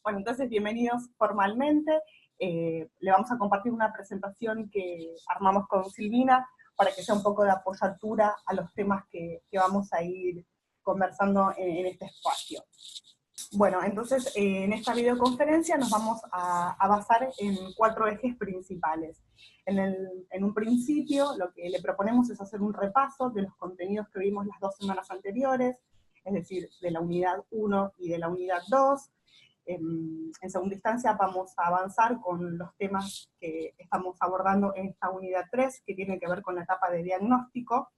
Bueno, entonces bienvenidos formalmente. Le vamos a compartir una presentación que armamos con Silvina para que sea un poco de apoyatura a los temas que vamos a ir conversando en este espacio. Bueno, entonces en esta videoconferencia nos vamos a basar en 4 ejes principales. En un principio, lo que le proponemos es hacer un repaso de los contenidos que vimos las 2 semanas anteriores, es decir, de la unidad 1 y de la unidad 2. En segunda instancia vamos a avanzar con los temas que estamos abordando en esta unidad 3, que tiene que ver con la etapa de diagnóstico.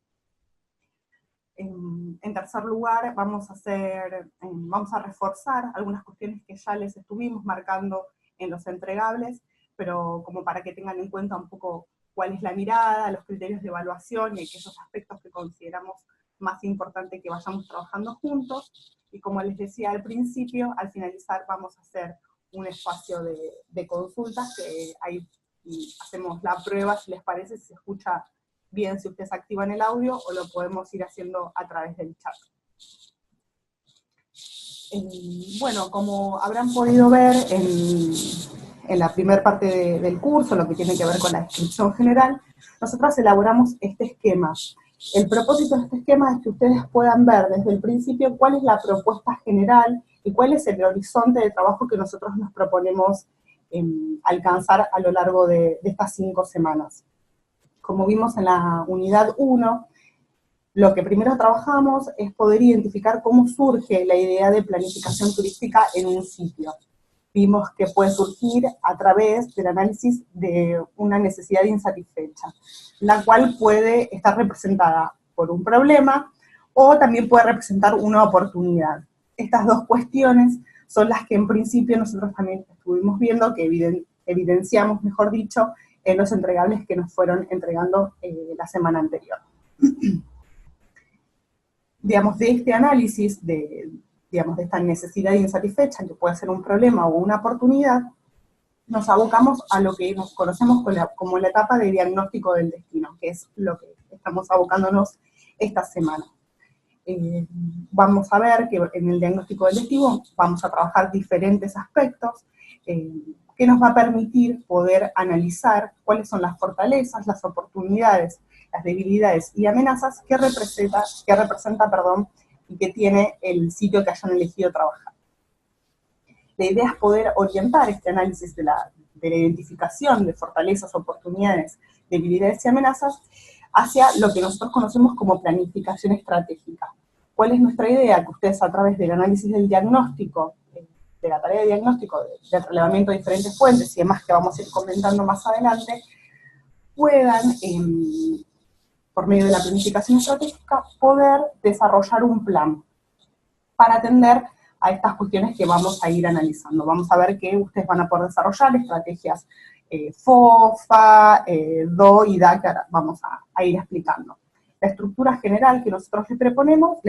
En tercer lugar, vamos a reforzar algunas cuestiones que ya les estuvimos marcando en los entregables, pero como para que tengan en cuenta un poco cuál es la mirada, los criterios de evaluación y aquellos aspectos que consideramos más importante que vayamos trabajando juntos. Y como les decía al principio, al finalizar vamos a hacer un espacio de consultas, que ahí hacemos la prueba, si les parece, si se escucha bien, si ustedes activan el audio, o lo podemos ir haciendo a través del chat. Bueno, como habrán podido ver en la primera parte del curso, lo que tiene que ver con la descripción general, nosotros elaboramos este esquema. El propósito de este esquema es que ustedes puedan ver desde el principio cuál es la propuesta general y cuál es el horizonte de trabajo que nosotros nos proponemos alcanzar a lo largo de estas 5 semanas. Como vimos en la unidad 1, lo que primero trabajamos es poder identificar cómo surge la idea de planificación turística en un sitio. Vimos que puede surgir a través del análisis de una necesidad insatisfecha, la cual puede estar representada por un problema o también puede representar una oportunidad. Estas 2 cuestiones son las que en principio nosotros también estuvimos viendo, que evidenciamos, mejor dicho, en los entregables que nos fueron entregando la semana anterior. Digamos, de este análisis de esta necesidad insatisfecha, que puede ser un problema o una oportunidad, nos abocamos a lo que nos conocemos como la etapa de diagnóstico del destino, que es lo que estamos abocándonos esta semana. Vamos a ver que en el diagnóstico del destino vamos a trabajar diferentes aspectos que nos va a permitir poder analizar cuáles son las fortalezas, las oportunidades, las debilidades y amenazas que representa y que tiene el sitio que hayan elegido trabajar. La idea es poder orientar este análisis de la identificación de fortalezas, oportunidades, debilidades y amenazas hacia lo que nosotros conocemos como planificación estratégica. ¿Cuál es nuestra idea? Que ustedes a través del análisis del diagnóstico, de la tarea de diagnóstico, del relevamiento de diferentes fuentes y demás que vamos a ir comentando más adelante, puedan, por medio de la planificación estratégica, poder desarrollar un plan para atender a estas cuestiones que vamos a ir analizando. Vamos a ver que ustedes van a poder desarrollar estrategias FOFA, DO y DA, que ahora vamos a ir explicando. La estructura general que nosotros le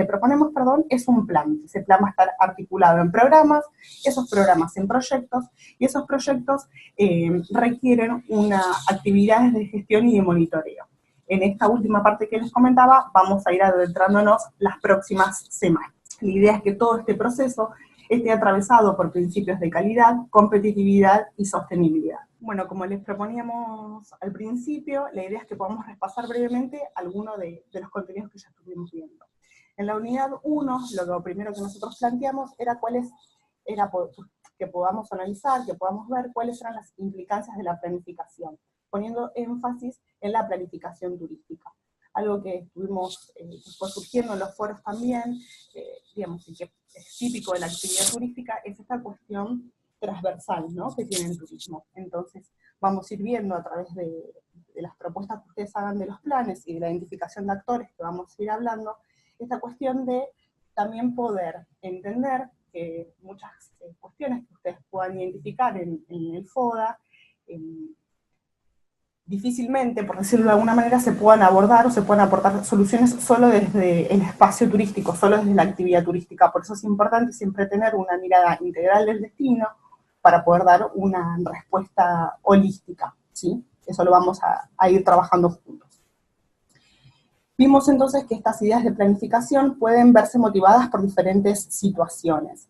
proponemos, es un plan. Ese plan va a estar articulado en programas, esos programas en proyectos, y esos proyectos requieren actividades de gestión y de monitoreo. En esta última parte que les comentaba, vamos a ir adentrándonos las próximas semanas. La idea es que todo este proceso esté atravesado por principios de calidad, competitividad y sostenibilidad. Bueno, como les proponíamos al principio, la idea es que podamos repasar brevemente algunos de los contenidos que ya estuvimos viendo. En la unidad 1, lo primero que nosotros planteamos era que podamos analizar, que podamos ver cuáles eran las implicancias de la planificación, poniendo énfasis en la planificación turística. Algo que fue surgiendo en los foros también, y que es típico de la actividad turística, es esta cuestión transversal, ¿no?, que tiene el turismo. Entonces, vamos a ir viendo a través de las propuestas que ustedes hagan de los planes y de la identificación de actores que vamos a ir hablando, esta cuestión de también poder entender que muchas cuestiones que ustedes puedan identificar en el FODA, difícilmente, por decirlo de alguna manera, se puedan abordar o se puedan aportar soluciones solo desde el espacio turístico, solo desde la actividad turística. Por eso es importante siempre tener una mirada integral del destino para poder dar una respuesta holística, ¿sí? Eso lo vamos a ir trabajando juntos. Vimos entonces que estas ideas de planificación pueden verse motivadas por diferentes situaciones.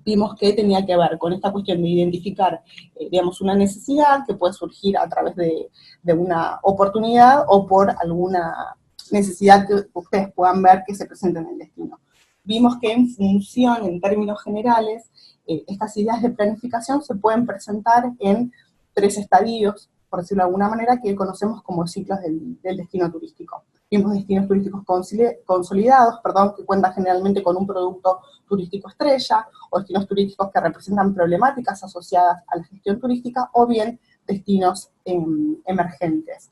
vimos que tenía que ver con esta cuestión de identificar, digamos, una necesidad que puede surgir a través de una oportunidad o por alguna necesidad que ustedes puedan ver que se presenta en el destino. Vimos que en función, en términos generales, estas ideas de planificación se pueden presentar en 3 estadios, por decirlo de alguna manera, que conocemos como ciclos del destino turístico. Vimos destinos turísticos consolidados, que cuentan generalmente con un producto turístico estrella, o destinos turísticos que representan problemáticas asociadas a la gestión turística, o bien destinos emergentes.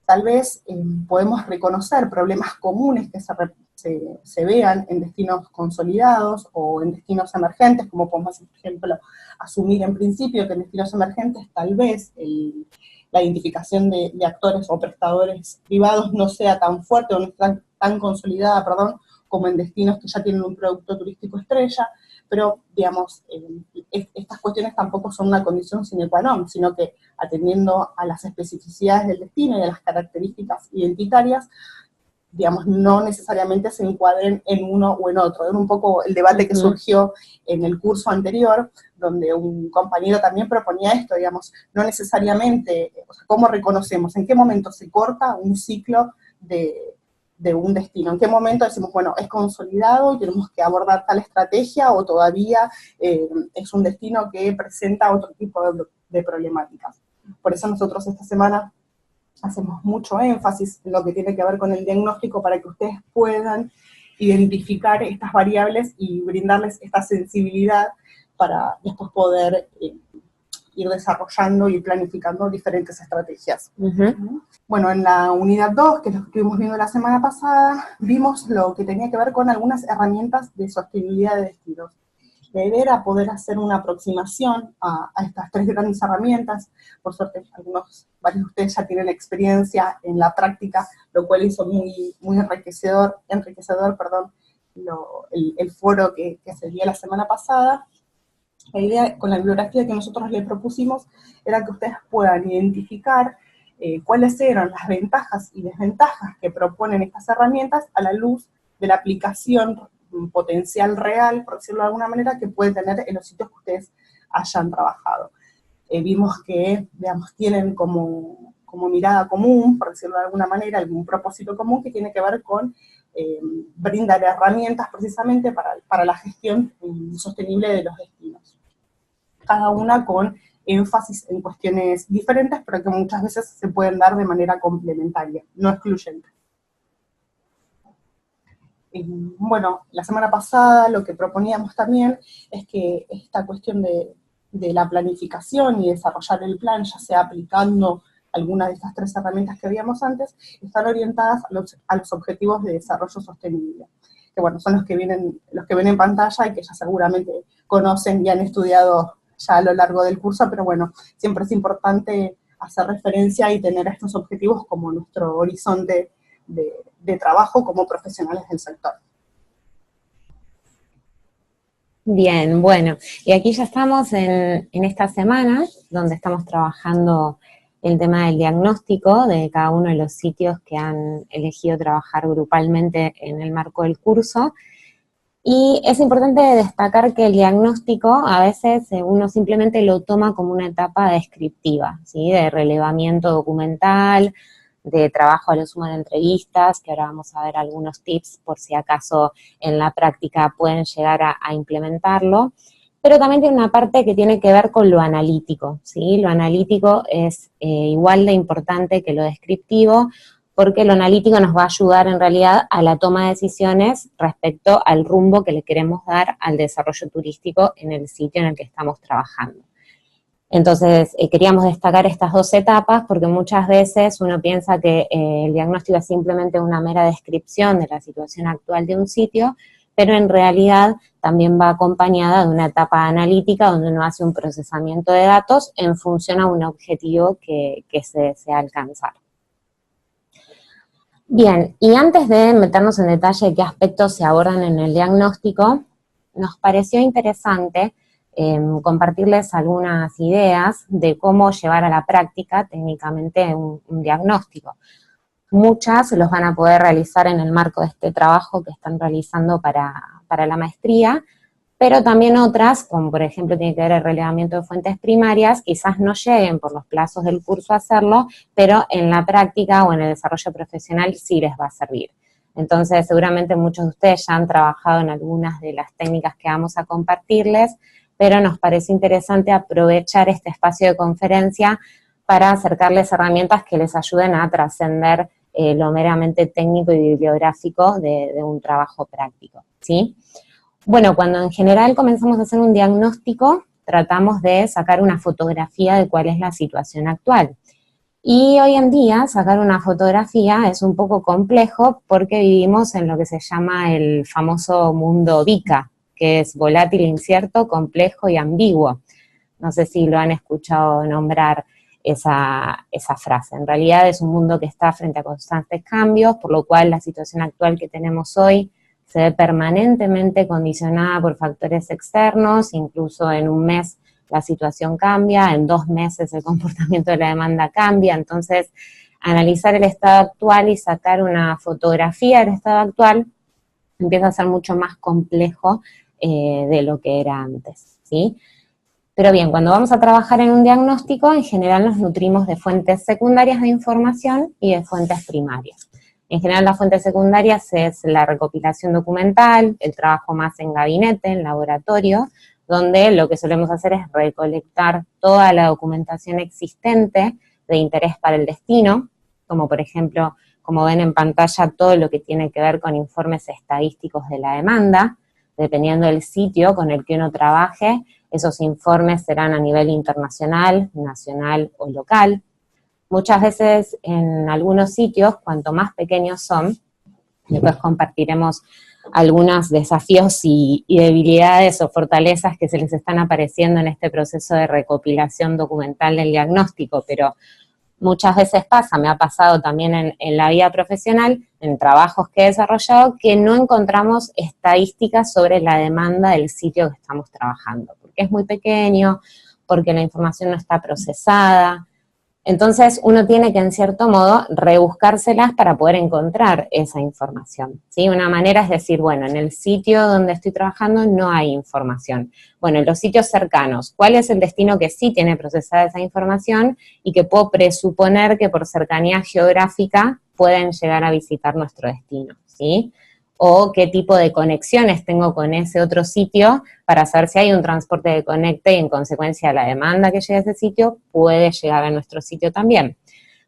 Tal vez podemos reconocer problemas comunes que se vean en destinos consolidados o en destinos emergentes, como podemos, por ejemplo, asumir en principio que en destinos emergentes tal vez la identificación de actores o prestadores privados no sea tan fuerte o no está tan consolidada, como en destinos que ya tienen un producto turístico estrella, pero, digamos, estas cuestiones tampoco son una condición sine qua non, sino que atendiendo a las especificidades del destino y a las características identitarias, digamos, no necesariamente se encuadren en uno o en otro. Era un poco el debate que surgió en el curso anterior, donde un compañero también proponía esto, digamos, no necesariamente, o sea, ¿cómo reconocemos? ¿En qué momento se corta un ciclo de un destino? ¿En qué momento decimos, bueno, es consolidado y tenemos que abordar tal estrategia, o todavía es un destino que presenta otro tipo de problemáticas? Por eso nosotros esta semana hacemos mucho énfasis en lo que tiene que ver con el diagnóstico para que ustedes puedan identificar estas variables y brindarles esta sensibilidad para después poder ir desarrollando y planificando diferentes estrategias. Bueno, en la unidad 2, que es lo que estuvimos viendo la semana pasada, vimos lo que tenía que ver con algunas herramientas de sostenibilidad de destinos. La idea era poder hacer una aproximación a estas 3 grandes herramientas. Por suerte, varios de ustedes ya tienen experiencia en la práctica, lo cual hizo muy enriquecedor el foro que se dio la semana pasada. La idea con la bibliografía que nosotros les propusimos era que ustedes puedan identificar cuáles eran las ventajas y desventajas que proponen estas herramientas a la luz de la aplicación potencial real, por decirlo de alguna manera, que puede tener en los sitios que ustedes hayan trabajado. Vimos que, digamos, tienen como mirada común, por decirlo de alguna manera, algún propósito común que tiene que ver con brindar herramientas precisamente para la gestión sostenible de los destinos. Cada una con énfasis en cuestiones diferentes, pero que muchas veces se pueden dar de manera complementaria, no excluyente. Bueno, la semana pasada lo que proponíamos también es que esta cuestión de la planificación y desarrollar el plan, ya sea aplicando alguna de estas 3 herramientas que habíamos antes, están orientadas a los objetivos de desarrollo sostenible, que bueno, son los que ven en pantalla y que ya seguramente conocen y han estudiado ya a lo largo del curso, pero bueno, siempre es importante hacer referencia y tener a estos objetivos como nuestro horizonte de trabajo como profesionales del sector. Bien, bueno, y aquí ya estamos en esta semana, donde estamos trabajando el tema del diagnóstico de cada uno de los sitios que han elegido trabajar grupalmente en el marco del curso. Y es importante destacar que el diagnóstico a veces uno simplemente lo toma como una etapa descriptiva, ¿sí? De relevamiento documental, de trabajo a lo sumo en entrevistas, que ahora vamos a ver algunos tips por si acaso en la práctica pueden llegar a implementarlo, pero también tiene una parte que tiene que ver con lo analítico, ¿sí? Lo analítico es igual de importante que lo descriptivo, porque lo analítico nos va a ayudar en realidad a la toma de decisiones respecto al rumbo que le queremos dar al desarrollo turístico en el sitio en el que estamos trabajando. Entonces, queríamos destacar estas 2 etapas porque muchas veces uno piensa que el diagnóstico es simplemente una mera descripción de la situación actual de un sitio, pero en realidad también va acompañada de una etapa analítica donde uno hace un procesamiento de datos en función a un objetivo que se desea alcanzar. Bien, y antes de meternos en detalle de qué aspectos se abordan en el diagnóstico, nos pareció interesante compartirles algunas ideas de cómo llevar a la práctica técnicamente un diagnóstico. Muchas los van a poder realizar en el marco de este trabajo que están realizando para la maestría, pero también otras, como por ejemplo tiene que ver el relevamiento de fuentes primarias, quizás no lleguen por los plazos del curso a hacerlo, pero en la práctica o en el desarrollo profesional sí les va a servir. Entonces, seguramente muchos de ustedes ya han trabajado en algunas de las técnicas que vamos a compartirles, pero nos parece interesante aprovechar este espacio de conferencia para acercarles herramientas que les ayuden a trascender lo meramente técnico y bibliográfico de un trabajo práctico, ¿sí? Bueno, cuando en general comenzamos a hacer un diagnóstico, tratamos de sacar una fotografía de cuál es la situación actual. Y hoy en día sacar una fotografía es un poco complejo porque vivimos en lo que se llama el famoso mundo VICA, que es volátil, incierto, complejo y ambiguo. No sé si lo han escuchado nombrar esa frase. En realidad es un mundo que está frente a constantes cambios, por lo cual la situación actual que tenemos hoy se ve permanentemente condicionada por factores externos, incluso en un mes la situación cambia, en 2 meses el comportamiento de la demanda cambia, entonces analizar el estado actual y sacar una fotografía del estado actual empieza a ser mucho más complejo de lo que era antes, ¿sí? Pero bien, cuando vamos a trabajar en un diagnóstico, en general nos nutrimos de fuentes secundarias de información y de fuentes primarias. En general las fuentes secundarias es la recopilación documental, el trabajo más en gabinete, en laboratorio, donde lo que solemos hacer es recolectar toda la documentación existente de interés para el destino, como por ejemplo, como ven en pantalla, todo lo que tiene que ver con informes estadísticos de la demanda. Dependiendo del sitio con el que uno trabaje, esos informes serán a nivel internacional, nacional o local. Muchas veces en algunos sitios, cuanto más pequeños son, después compartiremos algunos desafíos y debilidades o fortalezas que se les están apareciendo en este proceso de recopilación documental del diagnóstico, pero muchas veces pasa, me ha pasado también en la vida profesional, en trabajos que he desarrollado, que no encontramos estadísticas sobre la demanda del sitio que estamos trabajando, porque es muy pequeño, porque la información no está procesada. Entonces uno tiene que en cierto modo rebuscárselas para poder encontrar esa información, ¿sí? Una manera es decir, bueno, en el sitio donde estoy trabajando no hay información. Bueno, en los sitios cercanos, ¿cuál es el destino que sí tiene procesada esa información y que puedo presuponer que por cercanía geográfica pueden llegar a visitar nuestro destino, ¿sí? O qué tipo de conexiones tengo con ese otro sitio para saber si hay un transporte de conecte y en consecuencia la demanda que llega a ese sitio puede llegar a nuestro sitio también.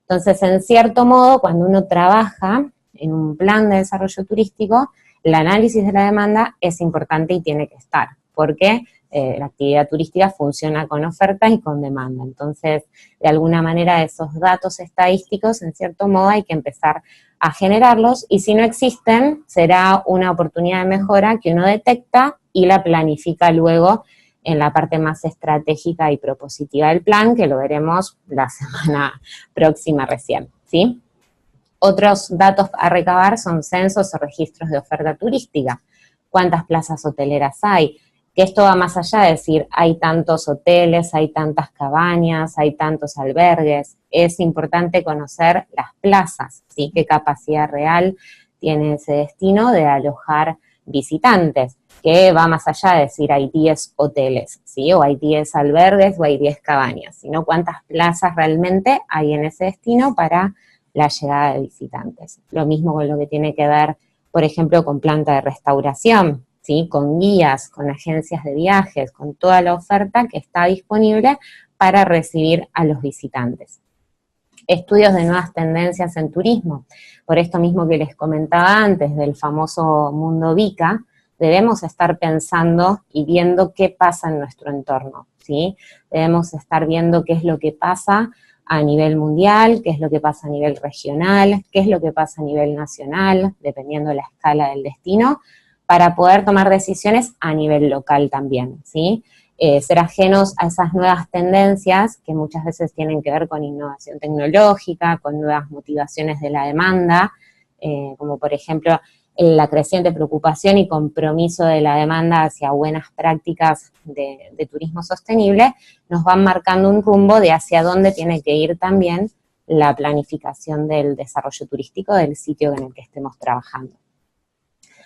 Entonces, en cierto modo, cuando uno trabaja en un plan de desarrollo turístico, el análisis de la demanda es importante y tiene que estar, porque la actividad turística funciona con oferta y con demanda. Entonces, de alguna manera, esos datos estadísticos, en cierto modo, hay que empezar a generarlos, y si no existen, será una oportunidad de mejora que uno detecta y la planifica luego en la parte más estratégica y propositiva del plan, que lo veremos la semana próxima recién, ¿sí? Otros datos a recabar son censos o registros de oferta turística. ¿Cuántas plazas hoteleras hay? Que esto va más allá de decir, hay tantos hoteles, hay tantas cabañas, hay tantos albergues. Es importante conocer las plazas, ¿sí? Qué capacidad real tiene ese destino de alojar visitantes, que va más allá de decir hay 10 hoteles, ¿sí? O hay 10 albergues o hay 10 cabañas, sino cuántas plazas realmente hay en ese destino para la llegada de visitantes. Lo mismo con lo que tiene que ver, por ejemplo, con planta de restauración, ¿sí? Con guías, con agencias de viajes, con toda la oferta que está disponible para recibir a los visitantes. Estudios de nuevas tendencias en turismo. Por esto mismo que les comentaba antes del famoso mundo VICA, debemos estar pensando y viendo qué pasa en nuestro entorno, ¿sí? Debemos estar viendo qué es lo que pasa a nivel mundial, qué es lo que pasa a nivel regional, qué es lo que pasa a nivel nacional, dependiendo de la escala del destino, para poder tomar decisiones a nivel local también, ¿sí? Ser ajenos a esas nuevas tendencias que muchas veces tienen que ver con innovación tecnológica, con nuevas motivaciones de la demanda, como por ejemplo la creciente preocupación y compromiso de la demanda hacia buenas prácticas de turismo sostenible, nos van marcando un rumbo de hacia dónde tiene que ir también la planificación del desarrollo turístico del sitio en el que estemos trabajando.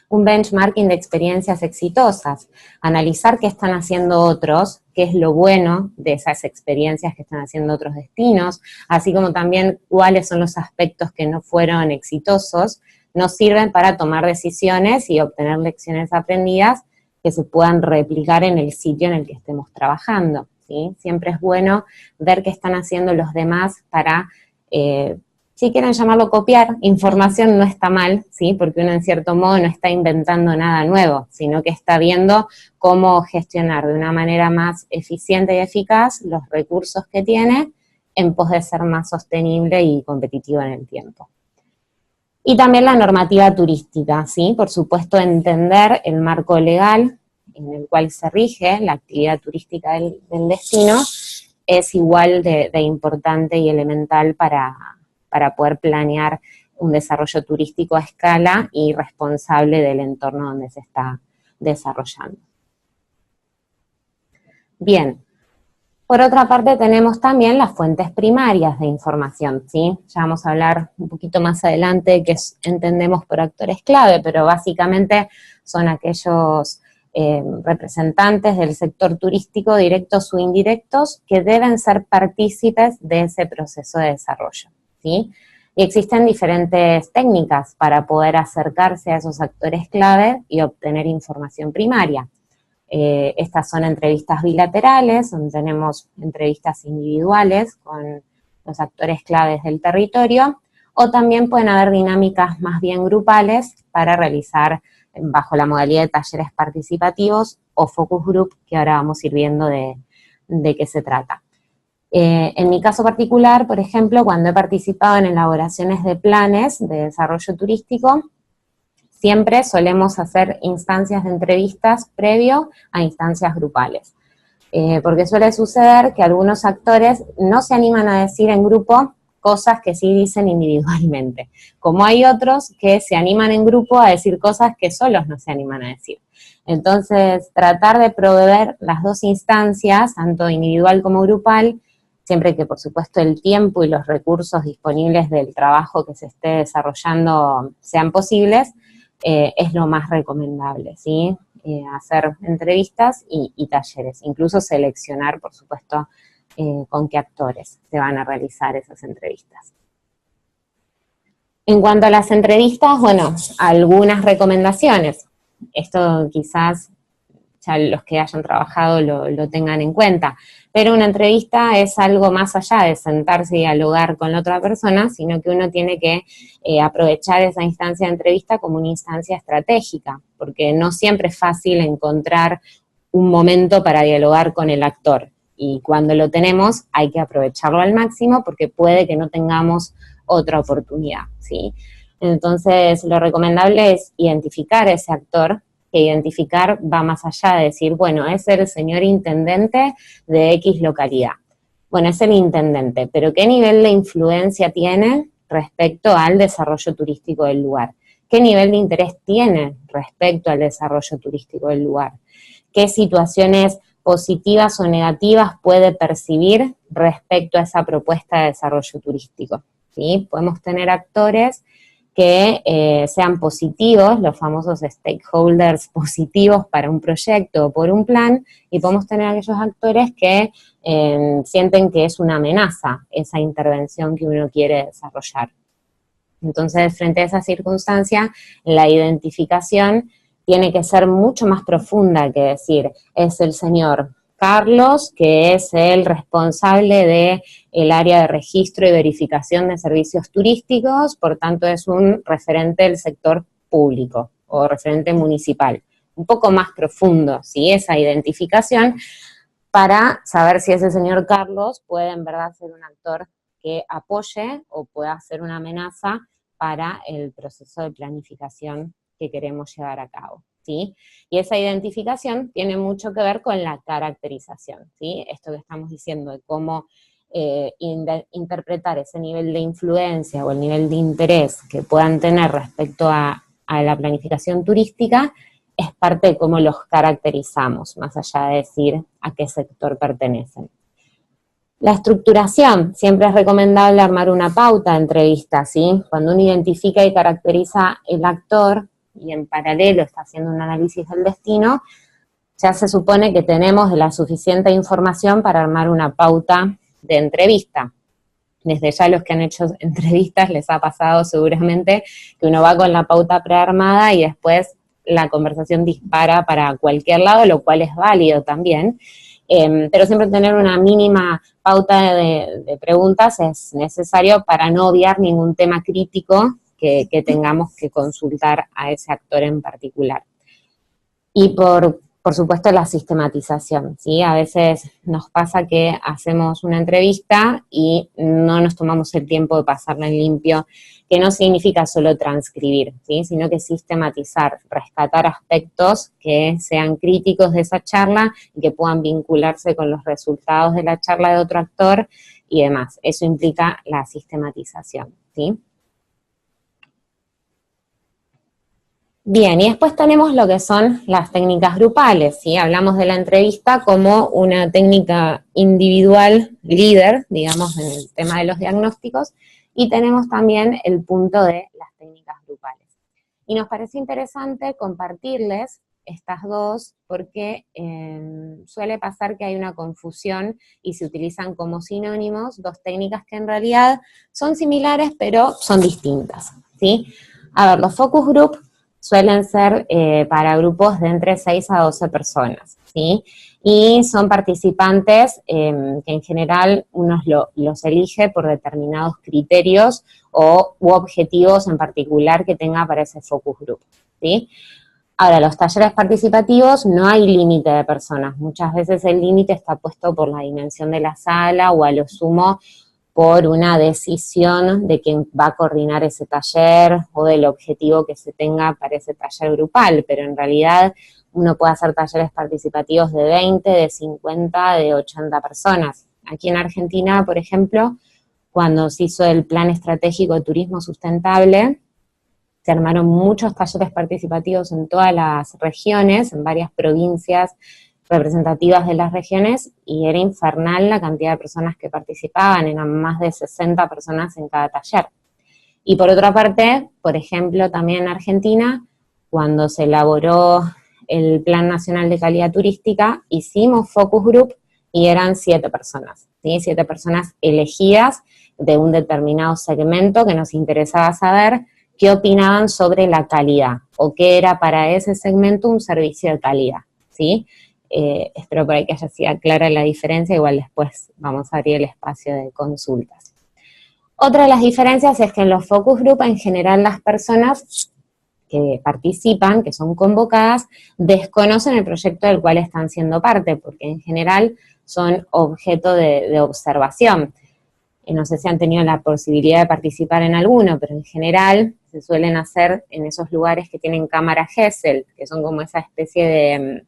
un benchmarking de experiencias exitosas, analizar qué están haciendo otros, qué es lo bueno de esas experiencias que están haciendo otros destinos, así como también cuáles son los aspectos que no fueron exitosos, nos sirven para tomar decisiones y obtener lecciones aprendidas que se puedan replicar en el sitio en el que estemos trabajando, ¿sí? Siempre es bueno ver qué están haciendo los demás para, si quieren llamarlo copiar, información no está mal, ¿sí? Porque uno en cierto modo no está inventando nada nuevo, sino que está viendo cómo gestionar de una manera más eficiente y eficaz los recursos que tiene en pos de ser más sostenible y competitivo en el tiempo. Y también la normativa turística, ¿sí? Por supuesto, entender el marco legal en el cual se rige la actividad turística del destino es igual de importante y elemental para poder planear un desarrollo turístico a escala y responsable del entorno donde se está desarrollando. Bien. Por otra parte, tenemos también las fuentes primarias de información, ¿sí? Ya vamos a hablar un poquito más adelante qué entendemos por actores clave, pero básicamente son aquellos representantes del sector turístico, directos o indirectos, que deben ser partícipes de ese proceso de desarrollo, ¿sí? Y existen diferentes técnicas para poder acercarse a esos actores clave y obtener información primaria. Estas son entrevistas bilaterales, donde tenemos entrevistas individuales con los actores claves del territorio, o también pueden haber dinámicas más bien grupales para realizar bajo la modalidad de talleres participativos o focus group, que ahora vamos a ir viendo de qué se trata. En mi caso particular, por ejemplo, cuando he participado en elaboraciones de planes de desarrollo turístico, siempre solemos hacer instancias de entrevistas previo a instancias grupales, porque suele suceder que algunos actores no se animan a decir en grupo cosas que sí dicen individualmente, como hay otros que se animan en grupo a decir cosas que solos no se animan a decir. Entonces, tratar de proveer las dos instancias, tanto individual como grupal, siempre que por supuesto el tiempo y los recursos disponibles del trabajo que se esté desarrollando sean posibles, es lo más recomendable, ¿sí? Hacer entrevistas y talleres, incluso seleccionar, por supuesto, con qué actores se van a realizar esas entrevistas. En cuanto a las entrevistas, bueno, algunas recomendaciones. Esto quizás ya los que hayan trabajado lo tengan en cuenta, pero una entrevista es algo más allá de sentarse y dialogar con la otra persona, sino que uno tiene que aprovechar esa instancia de entrevista como una instancia estratégica, porque no siempre es fácil encontrar un momento para dialogar con el actor, y cuando lo tenemos hay que aprovecharlo al máximo porque puede que no tengamos otra oportunidad, ¿sí? Entonces, lo recomendable es identificar a ese actor, que identificar va más allá de decir, bueno, es el señor intendente de X localidad. Bueno, es el intendente, pero ¿qué nivel de influencia tiene respecto al desarrollo turístico del lugar? ¿Qué nivel de interés tiene respecto al desarrollo turístico del lugar? ¿Qué situaciones positivas o negativas puede percibir respecto a esa propuesta de desarrollo turístico? ¿Sí? Podemos tener actores que sean positivos, los famosos stakeholders positivos para un proyecto o por un plan, y podemos tener aquellos actores que sienten que es una amenaza esa intervención que uno quiere desarrollar. Entonces, frente a esa circunstancia, la identificación tiene que ser mucho más profunda que decir, es el señor Carlos, que es el responsable del área de registro y verificación de servicios turísticos, por tanto es un referente del sector público o referente municipal. Un poco más profundo, ¿sí? Esa identificación para saber si ese señor Carlos puede en verdad ser un actor que apoye o pueda ser una amenaza para el proceso de planificación que queremos llevar a cabo, ¿sí? Y esa identificación tiene mucho que ver con la caracterización, ¿sí? Esto que estamos diciendo de cómo interpretar ese nivel de influencia o el nivel de interés que puedan tener respecto a la planificación turística es parte de cómo los caracterizamos, más allá de decir a qué sector pertenecen. La estructuración, siempre es recomendable armar una pauta de entrevista, ¿sí? Cuando uno identifica y caracteriza el actor, y en paralelo está haciendo un análisis del destino, ya se supone que tenemos la suficiente información para armar una pauta de entrevista. Desde ya los que han hecho entrevistas les ha pasado seguramente que uno va con la pauta prearmada y después la conversación dispara para cualquier lado, lo cual es válido también. Pero siempre tener una mínima pauta de preguntas es necesario para no obviar ningún tema crítico que tengamos que consultar a ese actor en particular. Y por supuesto la sistematización, ¿sí? A veces nos pasa que hacemos una entrevista y no nos tomamos el tiempo de pasarla en limpio, que no significa solo transcribir, ¿sí? Sino que sistematizar, rescatar aspectos que sean críticos de esa charla y que puedan vincularse con los resultados de la charla de otro actor y demás. Eso implica la sistematización, ¿sí? Bien, y después tenemos lo que son las técnicas grupales, ¿sí? Hablamos de la entrevista como una técnica individual líder, digamos, en el tema de los diagnósticos, y tenemos también el punto de las técnicas grupales. Y nos parece interesante compartirles estas dos porque suele pasar que hay una confusión y se utilizan como sinónimos dos técnicas que en realidad son similares pero son distintas, ¿sí? A ver, los focus group suelen ser para grupos de entre 6 a 12 personas, ¿sí? Y son participantes que en general uno los elige por determinados criterios u objetivos en particular que tenga para ese focus group, ¿sí? Ahora, los talleres participativos no hay límite de personas. Muchas veces el límite está puesto por la dimensión de la sala o a lo sumo por una decisión de quién va a coordinar ese taller o del objetivo que se tenga para ese taller grupal, pero en realidad uno puede hacer talleres participativos de 20, de 50, de 80 personas. Aquí en Argentina, por ejemplo, cuando se hizo el Plan Estratégico de Turismo Sustentable, se armaron muchos talleres participativos en todas las regiones, en varias provincias representativas de las regiones, y era infernal la cantidad de personas que participaban, eran más de 60 personas en cada taller. Y por otra parte, por ejemplo, también en Argentina, cuando se elaboró el Plan Nacional de Calidad Turística, hicimos focus group y eran 7 personas, ¿sí? 7 personas elegidas de un determinado segmento que nos interesaba saber qué opinaban sobre la calidad o qué era para ese segmento un servicio de calidad, ¿sí? Espero por ahí que haya sido clara la diferencia, igual después vamos a abrir el espacio de consultas. Otra de las diferencias es que en los focus group en general las personas que participan, que son convocadas, desconocen el proyecto del cual están siendo parte, porque en general son objeto de observación. No sé si han tenido la posibilidad de participar en alguno, pero en general se suelen hacer en esos lugares que tienen cámara Gesell, que son como esa especie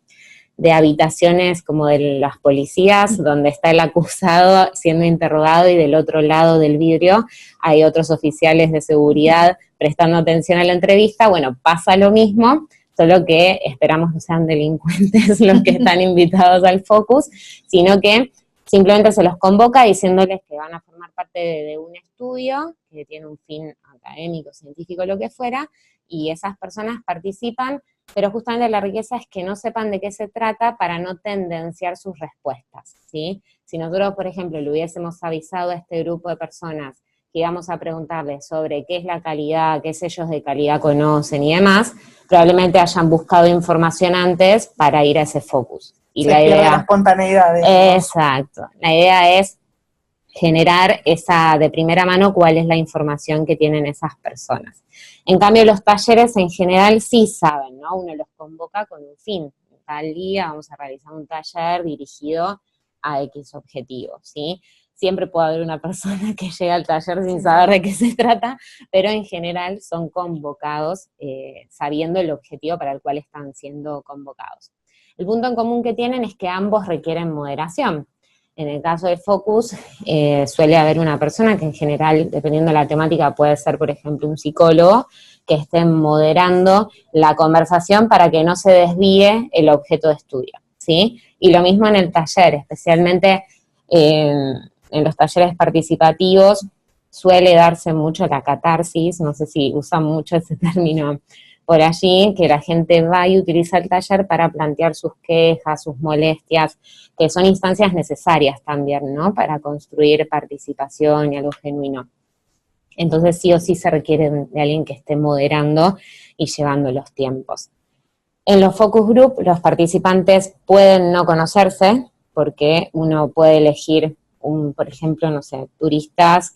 de habitaciones como de las policías, donde está el acusado siendo interrogado y del otro lado del vidrio hay otros oficiales de seguridad prestando atención a la entrevista. Bueno, pasa lo mismo, solo que esperamos no sean delincuentes los que están invitados al focus, sino que simplemente se los convoca diciéndoles que van a formar parte de un estudio que tiene un fin académico, científico, lo que fuera, y esas personas participan, pero justamente la riqueza es que no sepan de qué se trata para no tendenciar sus respuestas, ¿sí? Si nosotros, por ejemplo, le hubiésemos avisado a este grupo de personas que íbamos a preguntarles sobre qué es la calidad, qué sellos de calidad conocen y demás, probablemente hayan buscado información antes para ir a ese focus. Y la idea, la espontaneidad. Exacto. La idea es generar esa de primera mano cuál es la información que tienen esas personas. En cambio, los talleres en general sí saben, ¿no? Uno los convoca con un fin. Tal día vamos a realizar un taller dirigido a X objetivo, ¿sí? Siempre puede haber una persona que llega al taller sin saber de qué se trata, pero en general son convocados sabiendo el objetivo para el cual están siendo convocados. El punto en común que tienen es que ambos requieren moderación. En el caso de Focus, suele haber una persona que en general, dependiendo de la temática, puede ser, por ejemplo, un psicólogo, que esté moderando la conversación para que no se desvíe el objeto de estudio, ¿sí? Y lo mismo en el taller, especialmente en los talleres participativos, suele darse mucho la catarsis, no sé si usan mucho ese término por allí que la gente va y utiliza el taller para plantear sus quejas, sus molestias, que son instancias necesarias también, ¿no? Para construir participación y algo genuino. Entonces sí o sí se requiere de alguien que esté moderando y llevando los tiempos. En los focus group los participantes pueden no conocerse porque uno puede elegir, por ejemplo, no sé, turistas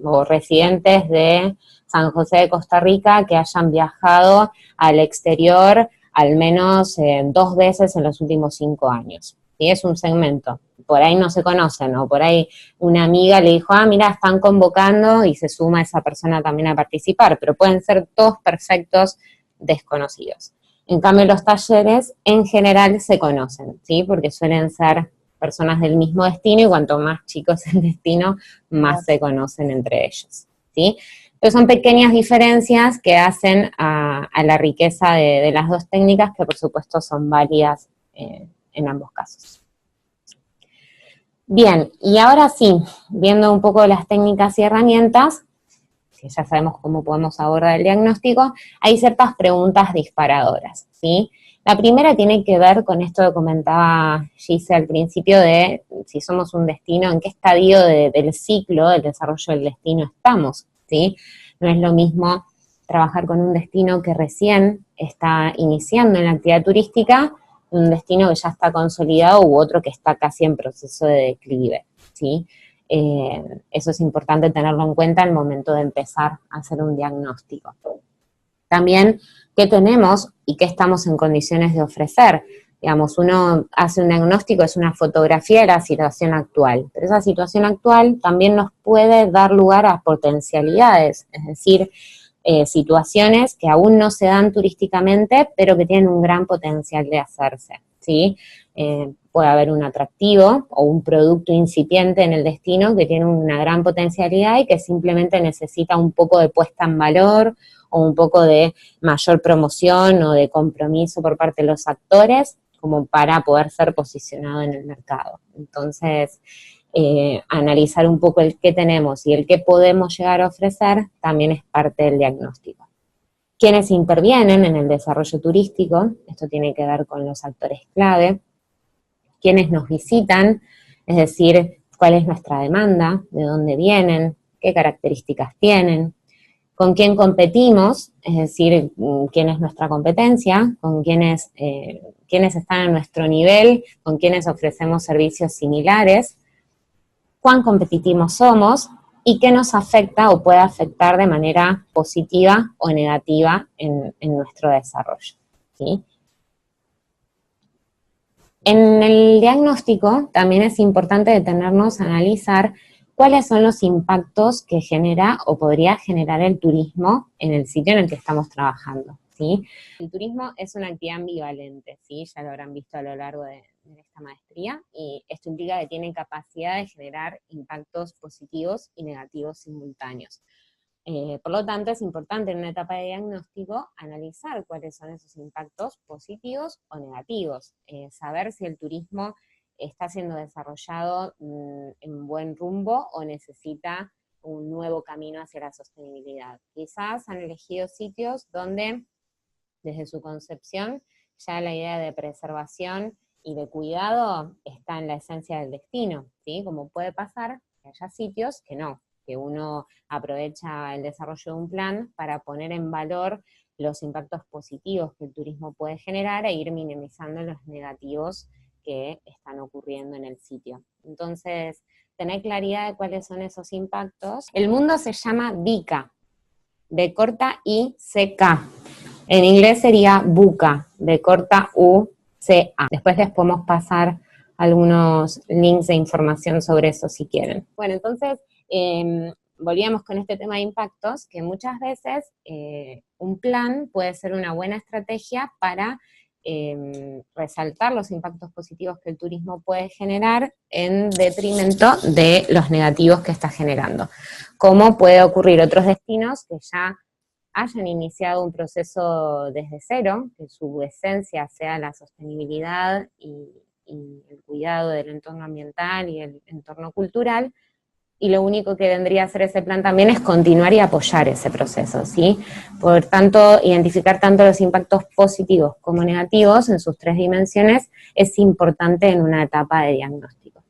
o residentes de San José de Costa Rica que hayan viajado al exterior al menos 2 veces en los últimos 5 años. ¿Sí? Es un segmento. Por ahí no se conocen, o por ahí una amiga le dijo, mira, están convocando, y se suma esa persona también a participar, pero pueden ser todos perfectos desconocidos. En cambio, los talleres en general se conocen, ¿sí? Porque suelen ser personas del mismo destino y cuanto más chico es el destino, más se conocen entre ellos, ¿sí? Pero son pequeñas diferencias que hacen a la riqueza de las dos técnicas, que por supuesto son válidas en ambos casos. Bien, y ahora sí, viendo un poco las técnicas y herramientas, que ya sabemos cómo podemos abordar el diagnóstico, hay ciertas preguntas disparadoras, ¿sí? La primera tiene que ver con esto que comentaba Gise al principio de si somos un destino, en qué estadio del ciclo del desarrollo del destino estamos, ¿sí? No es lo mismo trabajar con un destino que recién está iniciando en la actividad turística, un destino que ya está consolidado u otro que está casi en proceso de declive, ¿sí? Eso es importante tenerlo en cuenta al momento de empezar a hacer un diagnóstico. También, ¿qué tenemos y qué estamos en condiciones de ofrecer? Digamos, uno hace un diagnóstico, es una fotografía de la situación actual, pero esa situación actual también nos puede dar lugar a potencialidades, es decir, situaciones que aún no se dan turísticamente, pero que tienen un gran potencial de hacerse, ¿sí? Puede haber un atractivo o un producto incipiente en el destino que tiene una gran potencialidad y que simplemente necesita un poco de puesta en valor o un poco de mayor promoción o de compromiso por parte de los actores como para poder ser posicionado en el mercado. Entonces, analizar un poco el qué tenemos y el qué podemos llegar a ofrecer también es parte del diagnóstico. ¿Quiénes intervienen en el desarrollo turístico? Esto tiene que ver con los actores clave. ¿Quiénes nos visitan? Es decir, cuál es nuestra demanda, de dónde vienen, qué características tienen, con quién competimos, es decir, quién es nuestra competencia, con quiénes están a nuestro nivel, con quiénes ofrecemos servicios similares, cuán competitivos somos y qué nos afecta o puede afectar de manera positiva o negativa en nuestro desarrollo, ¿sí? En el diagnóstico también es importante detenernos a analizar cuáles son los impactos que genera o podría generar el turismo en el sitio en el que estamos trabajando, ¿sí? El turismo es una actividad ambivalente, ¿sí? Ya lo habrán visto a lo largo de esta maestría, y esto implica que tiene capacidad de generar impactos positivos y negativos simultáneos. Por lo tanto, es importante en una etapa de diagnóstico analizar cuáles son esos impactos positivos o negativos, saber si el turismo está siendo desarrollado en buen rumbo o necesita un nuevo camino hacia la sostenibilidad. Quizás han elegido sitios donde, desde su concepción, ya la idea de preservación y de cuidado está en la esencia del destino, ¿sí? Como puede pasar que haya sitios que no, que uno aprovecha el desarrollo de un plan para poner en valor los impactos positivos que el turismo puede generar e ir minimizando los negativos que están ocurriendo en el sitio. Entonces, tener claridad de cuáles son esos impactos. El mundo se llama VICA, de corta I-C-K. En inglés sería buca, de corta U-C-A. Después les podemos pasar algunos links de información sobre eso si quieren. Bueno, entonces, volvíamos con este tema de impactos, que muchas veces un plan puede ser una buena estrategia para resaltar los impactos positivos que el turismo puede generar en detrimento de los negativos que está generando. Como puede ocurrir otros destinos que ya hayan iniciado un proceso desde cero, que su esencia sea la sostenibilidad y el cuidado del entorno ambiental y el entorno cultural, y lo único que vendría a hacer ese plan también es continuar y apoyar ese proceso, ¿sí? Por tanto, identificar tanto los impactos positivos como negativos en sus 3 dimensiones es importante en una etapa de diagnóstico.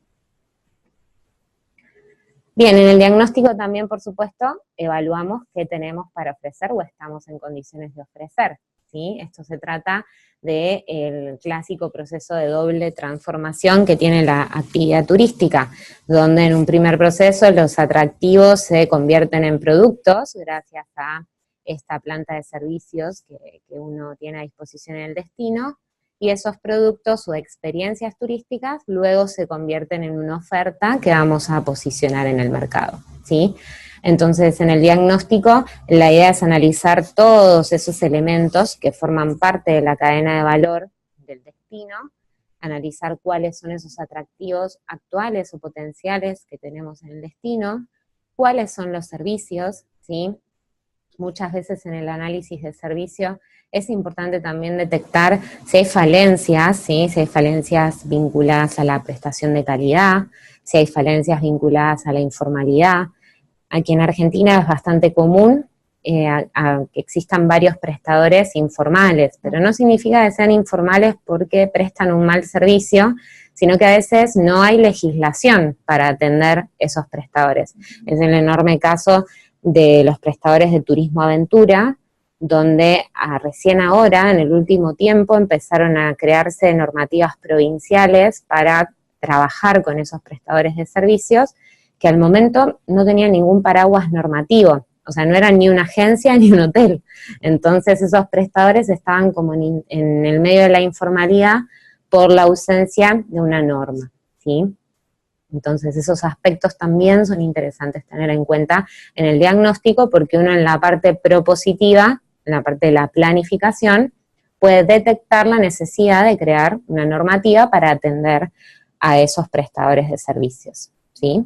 Bien, en el diagnóstico también, por supuesto, evaluamos qué tenemos para ofrecer o estamos en condiciones de ofrecer, ¿sí? Esto se trata del clásico proceso de doble transformación que tiene la actividad turística, donde en un primer proceso los atractivos se convierten en productos gracias a esta planta de servicios que uno tiene a disposición en el destino, y esos productos o experiencias turísticas luego se convierten en una oferta que vamos a posicionar en el mercado, ¿sí? Entonces, en el diagnóstico, la idea es analizar todos esos elementos que forman parte de la cadena de valor del destino, analizar cuáles son esos atractivos actuales o potenciales que tenemos en el destino, cuáles son los servicios, ¿sí? Muchas veces en el análisis de servicio es importante también detectar si hay falencias, ¿sí? Si hay falencias vinculadas a la prestación de calidad, si hay falencias vinculadas a la informalidad. Aquí en Argentina es bastante común que existan varios prestadores informales, pero no significa que sean informales porque prestan un mal servicio, sino que a veces no hay legislación para atender esos prestadores. Es el enorme caso de los prestadores de turismo aventura, donde recién ahora, en el último tiempo, empezaron a crearse normativas provinciales para trabajar con esos prestadores de servicios, que al momento no tenían ningún paraguas normativo, o sea, no eran ni una agencia ni un hotel. Entonces esos prestadores estaban como en el medio de la informalidad por la ausencia de una norma, ¿sí? Entonces esos aspectos también son interesantes tener en cuenta en el diagnóstico, porque uno en la parte propositiva, en la parte de la planificación, puede detectar la necesidad de crear una normativa para atender a esos prestadores de servicios, ¿sí?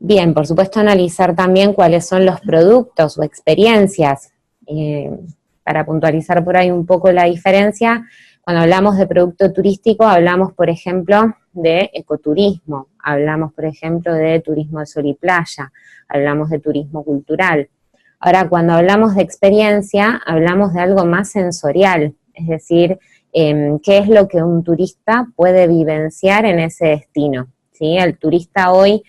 Bien, por supuesto analizar también cuáles son los productos o experiencias, para puntualizar por ahí un poco la diferencia. Cuando hablamos de producto turístico, hablamos, por ejemplo, de ecoturismo, hablamos, por ejemplo, de turismo de sol y playa, hablamos de turismo cultural. Ahora, cuando hablamos de experiencia, hablamos de algo más sensorial, es decir, qué es lo que un turista puede vivenciar en ese destino, ¿sí? El turista hoy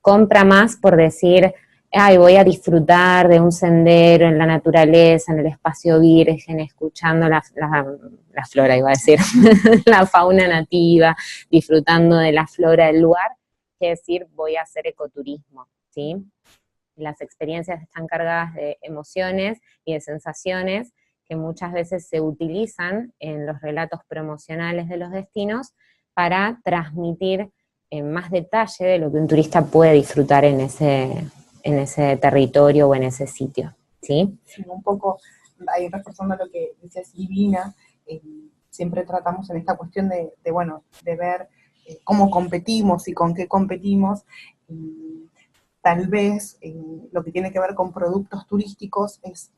compra más por decir, ay, voy a disfrutar de un sendero en la naturaleza, en el espacio virgen, escuchando la flora, iba a decir, la fauna nativa, disfrutando de la flora del lugar, que decir, voy a hacer ecoturismo, ¿sí? Las experiencias están cargadas de emociones y de sensaciones que muchas veces se utilizan en los relatos promocionales de los destinos para transmitir en más detalle de lo que un turista puede disfrutar en ese territorio o en ese sitio, ¿sí? Sí, un poco, ahí reforzando lo que decía Silvina, siempre tratamos en esta cuestión de ver cómo competimos y con qué competimos. Tal vez lo que tiene que ver con productos turísticos es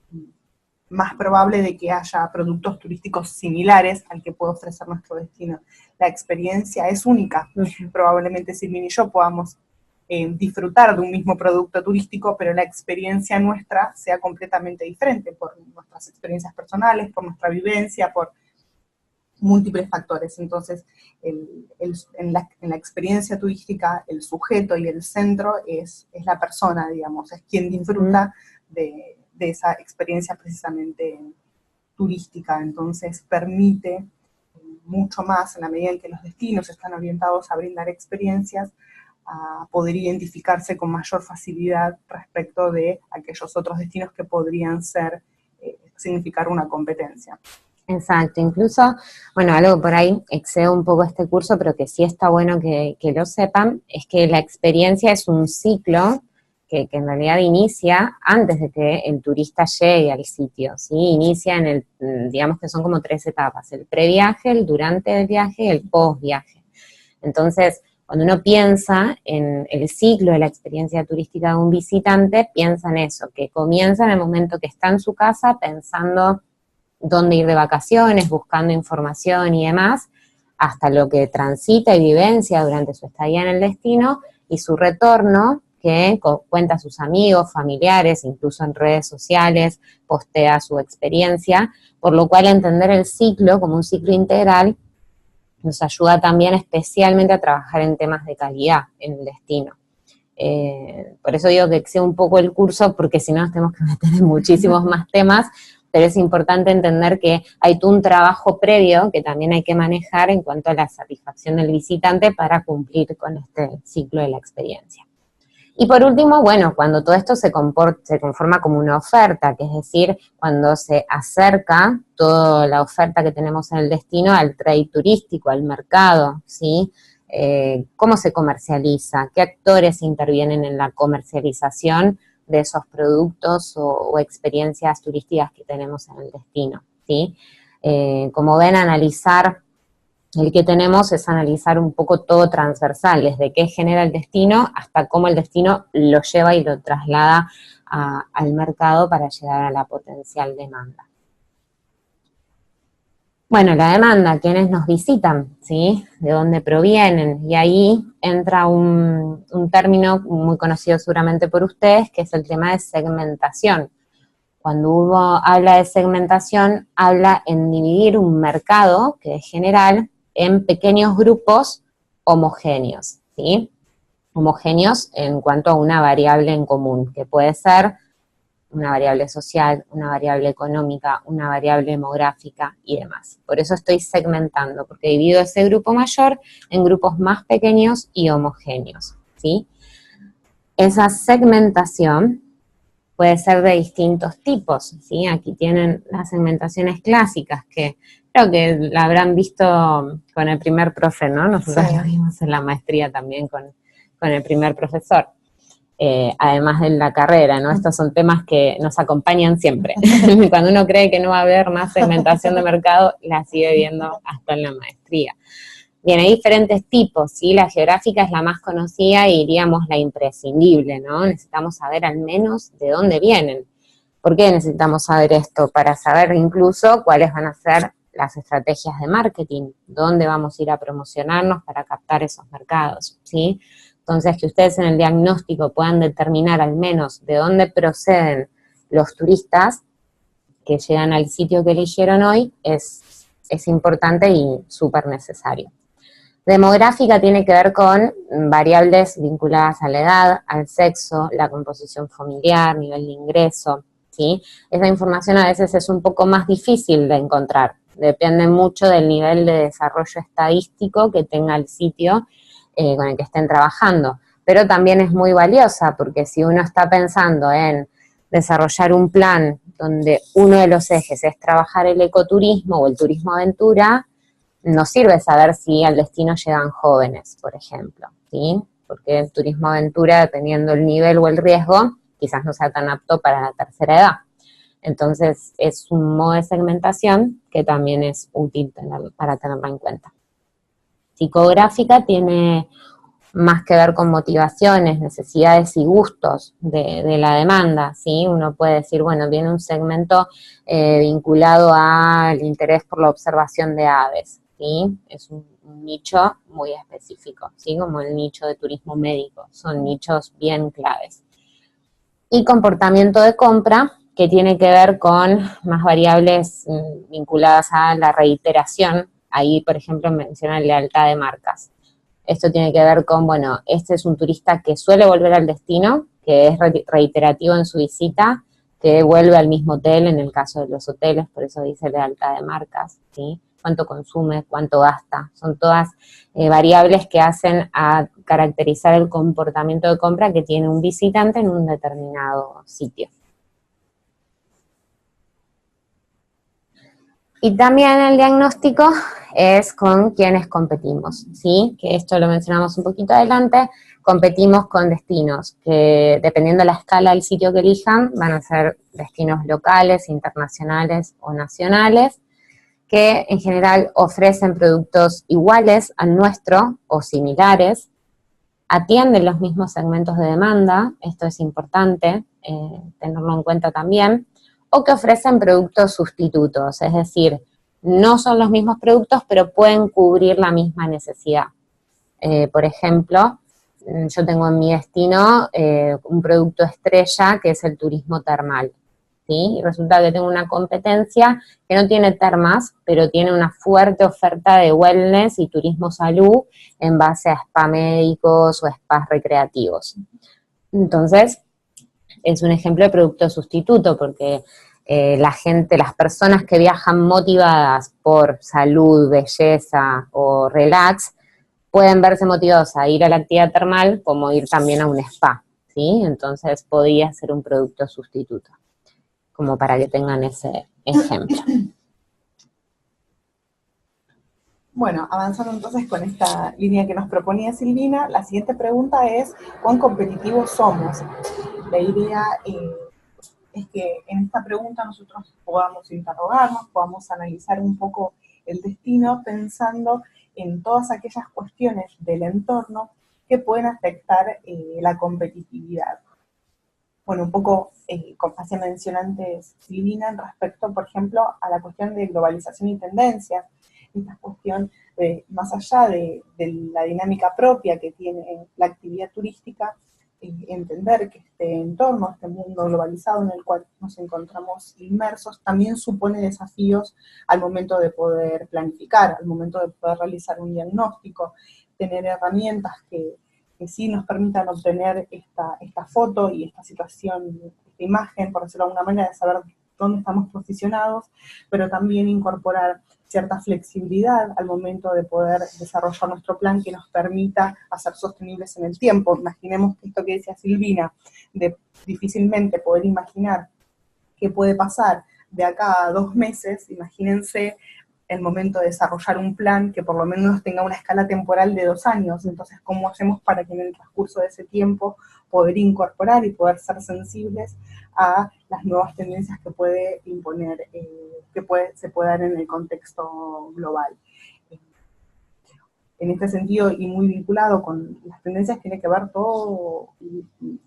más probable de que haya productos turísticos similares al que puede ofrecer nuestro destino. La experiencia es única. Probablemente Silvina y yo podamos disfrutar de un mismo producto turístico, pero la experiencia nuestra sea completamente diferente por nuestras experiencias personales, por nuestra vivencia, por múltiples factores. Entonces, en la experiencia turística, el sujeto y el centro es la persona, digamos, es quien disfruta de esa experiencia precisamente turística. Entonces permite mucho más, en la medida en que los destinos están orientados a brindar experiencias, a poder identificarse con mayor facilidad respecto de aquellos otros destinos que podrían significar una competencia. Exacto, incluso, bueno, algo por ahí excede un poco este curso, pero que sí está bueno que lo sepan, es que la experiencia es un ciclo que en realidad inicia antes de que el turista llegue al sitio, ¿sí? Inicia digamos que son como 3 etapas, el previaje, el durante el viaje y el postviaje. Entonces, cuando uno piensa en el ciclo de la experiencia turística de un visitante, piensa en eso, que comienza en el momento que está en su casa pensando dónde ir de vacaciones, buscando información y demás, hasta lo que transita y vivencia durante su estadía en el destino, y su retorno, que cuenta a sus amigos, familiares, incluso en redes sociales, postea su experiencia, por lo cual entender el ciclo como un ciclo integral nos ayuda también especialmente a trabajar en temas de calidad en el destino. Por eso digo que excede un poco el curso, porque si no nos tenemos que meter en muchísimos más temas, pero es importante entender que hay todo un trabajo previo que también hay que manejar en cuanto a la satisfacción del visitante para cumplir con este ciclo de la experiencia. Y por último, bueno, cuando todo esto se conforma como una oferta, que es decir, cuando se acerca toda la oferta que tenemos en el destino al trade turístico, al mercado, ¿sí? Cómo se comercializa, qué actores intervienen en la comercialización de esos productos o experiencias turísticas que tenemos en el destino, ¿sí? Como ven, analizar el que tenemos es analizar un poco todo transversal, desde qué genera el destino hasta cómo el destino lo lleva y lo traslada al mercado para llegar a la potencial demanda. Bueno, la demanda, ¿quiénes nos visitan? ¿Sí? ¿De dónde provienen? Y ahí entra un término muy conocido seguramente por ustedes, que es el tema de segmentación. Cuando uno habla de segmentación, habla en dividir un mercado, que es general, en pequeños grupos homogéneos, ¿sí? Homogéneos en cuanto a una variable en común, que puede ser una variable social, una variable económica, una variable demográfica y demás. Por eso estoy segmentando, porque divido ese grupo mayor en grupos más pequeños y homogéneos, ¿sí? Esa segmentación puede ser de distintos tipos, ¿sí? Aquí tienen las segmentaciones clásicas, que creo que la habrán visto con el primer profe, ¿no? Nosotros lo vimos en la maestría también con el primer profesor. Además de la carrera, ¿no? Estos son temas que nos acompañan siempre. Cuando uno cree que no va a haber más segmentación de mercado, la sigue viendo hasta en la maestría. Bien, hay diferentes tipos, ¿sí? La geográfica es la más conocida y diríamos la imprescindible, ¿no? Necesitamos saber al menos de dónde vienen. ¿Por qué necesitamos saber esto? Para saber incluso cuáles van a ser las estrategias de marketing, dónde vamos a ir a promocionarnos para captar esos mercados, ¿sí? Entonces, que ustedes en el diagnóstico puedan determinar al menos de dónde proceden los turistas que llegan al sitio que eligieron hoy es importante y súper necesario. Demográfica tiene que ver con variables vinculadas a la edad, al sexo, la composición familiar, nivel de ingreso, ¿sí? Esa información a veces es un poco más difícil de encontrar, depende mucho del nivel de desarrollo estadístico que tenga el sitio con el que estén trabajando, pero también es muy valiosa porque si uno está pensando en desarrollar un plan donde uno de los ejes es trabajar el ecoturismo o el turismo aventura, nos sirve saber si al destino llegan jóvenes, por ejemplo, ¿sí? Porque el turismo aventura, dependiendo del nivel o el riesgo, quizás no sea tan apto para la tercera edad. Entonces, es un modo de segmentación que también es útil para tenerlo en cuenta. Psicográfica tiene más que ver con motivaciones, necesidades y gustos de la demanda, ¿sí? Uno puede decir, bueno, viene un segmento vinculado al interés por la observación de aves, ¿sí? Es un nicho muy específico, ¿sí? Como el nicho de turismo médico, son nichos bien claves. Y comportamiento de compra, que tiene que ver con más variables vinculadas a la reiteración. Ahí, por ejemplo, menciona lealtad de marcas. Esto tiene que ver con, bueno, este es un turista que suele volver al destino, que es reiterativo en su visita, que vuelve al mismo hotel, en el caso de los hoteles, por eso dice lealtad de marcas, ¿sí? Cuánto consume, cuánto gasta, son todas variables que hacen a caracterizar el comportamiento de compra que tiene un visitante en un determinado sitio. Y también el diagnóstico es con quienes competimos, ¿sí? Que esto lo mencionamos un poquito adelante, competimos con destinos que, dependiendo de la escala del sitio que elijan, van a ser destinos locales, internacionales o nacionales, que en general ofrecen productos iguales al nuestro o similares, atienden los mismos segmentos de demanda, esto es importante tenerlo en cuenta también, o que ofrecen productos sustitutos, es decir, no son los mismos productos, pero pueden cubrir la misma necesidad. Por ejemplo, yo tengo en mi destino un producto estrella que es el turismo termal, ¿sí? Y resulta que tengo una competencia que no tiene termas, pero tiene una fuerte oferta de wellness y turismo salud en base a spa médicos o spas recreativos. Entonces, es un ejemplo de producto sustituto, porque la gente, las personas que viajan motivadas por salud, belleza o relax, pueden verse motivados a ir a la actividad termal como ir también a un spa, ¿sí? Entonces podría ser un producto sustituto, como para que tengan ese ejemplo. Bueno, avanzando entonces con esta línea que nos proponía Silvina, la siguiente pregunta es, ¿cuán competitivos somos? La idea es que en esta pregunta nosotros podamos interrogarnos, podamos analizar un poco el destino pensando en todas aquellas cuestiones del entorno que pueden afectar la competitividad. Bueno, un poco, como hacía mención antes Silvina, respecto, por ejemplo, a la cuestión de globalización y tendencias, esta cuestión más allá de la dinámica propia que tiene la actividad turística, entender que este entorno, este mundo globalizado en el cual nos encontramos inmersos, también supone desafíos al momento de poder planificar, al momento de poder realizar un diagnóstico, tener herramientas que sí nos permitan obtener esta foto y esta situación, esta imagen, por decirlo de alguna manera, de saber dónde estamos posicionados, pero también incorporar cierta flexibilidad al momento de poder desarrollar nuestro plan que nos permita hacer sostenibles en el tiempo. Imaginemos que esto que decía Silvina, de difícilmente poder imaginar qué puede pasar de acá a 2 meses, imagínense el momento de desarrollar un plan que por lo menos tenga una escala temporal de 2 años. Entonces, ¿cómo hacemos para que en el transcurso de ese tiempo poder incorporar y poder ser sensibles a las nuevas tendencias que puede imponer, se puede dar en el contexto global? En este sentido, y muy vinculado con las tendencias, tiene que ver todo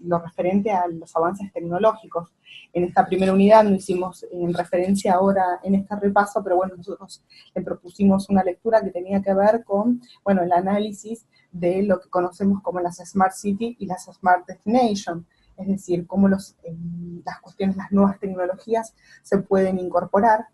lo referente a los avances tecnológicos. En esta primera unidad no hicimos en referencia ahora en este repaso, pero bueno, nosotros le propusimos una lectura que tenía que ver con, bueno, el análisis de lo que conocemos como las Smart City y las Smart Destination, es decir, cómo las cuestiones, las nuevas tecnologías se pueden incorporar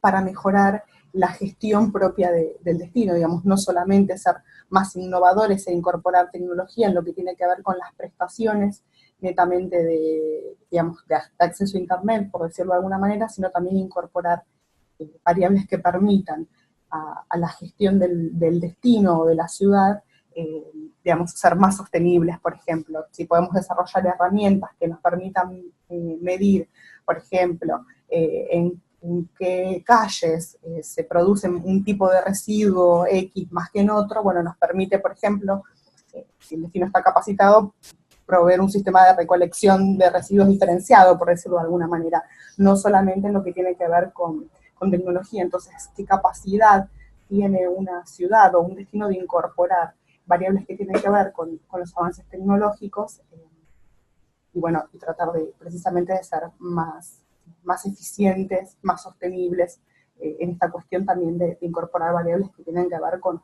para mejorar la gestión propia del destino, digamos, no solamente ser más innovadores e incorporar tecnología en lo que tiene que ver con las prestaciones netamente digamos, de acceso a Internet, por decirlo de alguna manera, sino también incorporar variables que permitan a la gestión del destino o de la ciudad, digamos, ser más sostenibles, por ejemplo. Si podemos desarrollar herramientas que nos permitan medir, por ejemplo, en qué calles se produce un tipo de residuo X más que en otro, bueno, nos permite, por ejemplo, si el destino está capacitado, proveer un sistema de recolección de residuos diferenciado, por decirlo de alguna manera, no solamente en lo que tiene que ver con tecnología. Entonces, ¿qué capacidad tiene una ciudad o un destino de incorporar variables que tienen que ver con los avances tecnológicos? Y bueno, y tratar de precisamente de ser más eficientes, más sostenibles, en esta cuestión también de incorporar variables que tienen que ver con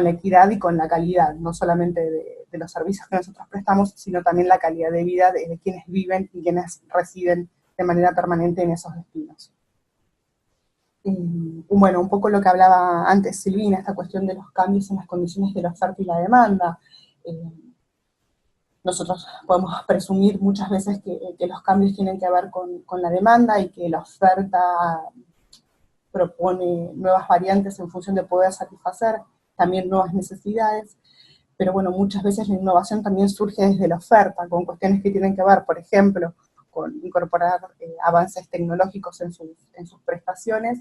la equidad y con la calidad, no solamente de los servicios que nosotros prestamos, sino también la calidad de vida de quienes viven y quienes residen de manera permanente en esos destinos. Bueno, un poco lo que hablaba antes Silvina, esta cuestión de los cambios en las condiciones de la oferta y la demanda. Nosotros podemos presumir muchas veces que los cambios tienen que ver con la demanda y que la oferta propone nuevas variantes en función de poder satisfacer también nuevas necesidades, pero bueno, muchas veces la innovación también surge desde la oferta, con cuestiones que tienen que ver, por ejemplo, con incorporar avances tecnológicos en sus prestaciones,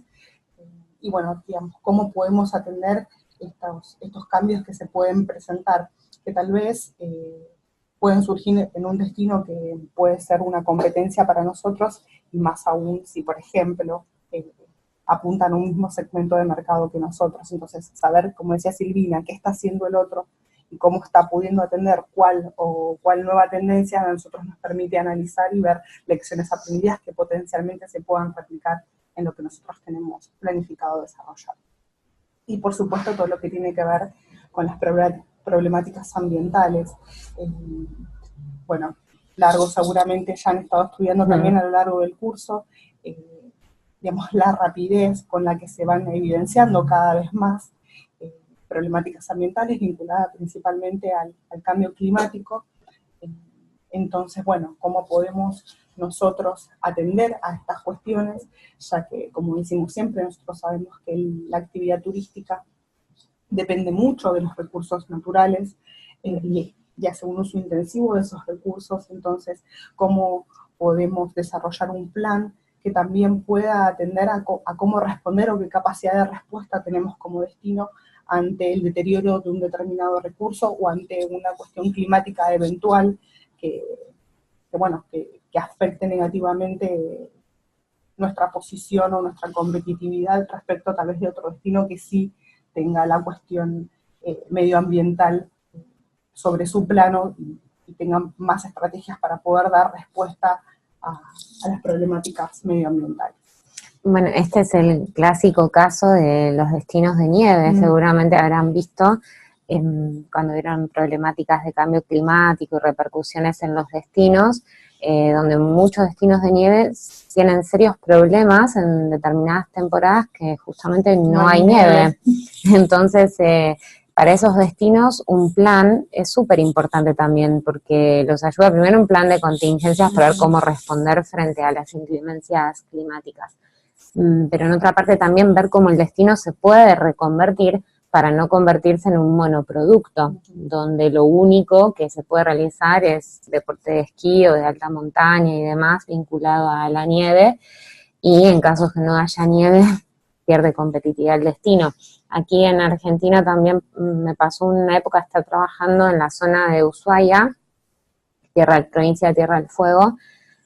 y bueno, digamos, cómo podemos atender estos cambios que se pueden presentar, que tal vez pueden surgir en un destino que puede ser una competencia para nosotros, y más aún si, por ejemplo, apuntan a un mismo segmento de mercado que nosotros. Entonces, saber, como decía Silvina, qué está haciendo el otro y cómo está pudiendo atender cuál nueva tendencia, a nosotros nos permite analizar y ver lecciones aprendidas que potencialmente se puedan replicar en lo que nosotros tenemos planificado desarrollar. Y por supuesto todo lo que tiene que ver con las problemáticas ambientales. Bueno, largo seguramente ya han estado estudiando también a lo largo del curso, digamos, la rapidez con la que se van evidenciando cada vez más problemáticas ambientales vinculadas principalmente al cambio climático. Entonces, bueno, ¿cómo podemos nosotros atender a estas cuestiones? Ya que, como decimos siempre, nosotros sabemos que la actividad turística depende mucho de los recursos naturales y hace un uso intensivo de esos recursos. Entonces, ¿cómo podemos desarrollar un plan que también pueda atender a cómo responder o qué capacidad de respuesta tenemos como destino ante el deterioro de un determinado recurso o ante una cuestión climática eventual que afecte negativamente nuestra posición o nuestra competitividad respecto tal vez de otro destino que sí tenga la cuestión medioambiental sobre su plano y tenga más estrategias para poder dar respuesta a las problemáticas medioambientales. Bueno, este es el clásico caso de los destinos de nieve, seguramente habrán visto cuando vieron problemáticas de cambio climático y repercusiones en los destinos, donde muchos destinos de nieve tienen serios problemas en determinadas temporadas que justamente no hay nieve. Entonces, para esos destinos un plan es súper importante también, porque los ayuda primero un plan de contingencias para ver cómo responder frente a las inclemencias climáticas. Pero en otra parte también ver cómo el destino se puede reconvertir para no convertirse en un monoproducto, donde lo único que se puede realizar es deporte de esquí o de alta montaña y demás vinculado a la nieve, y en casos que no haya nieve pierde competitividad el destino. Aquí en Argentina también me pasó una época estar trabajando en la zona de Ushuaia, provincia de Tierra del Fuego,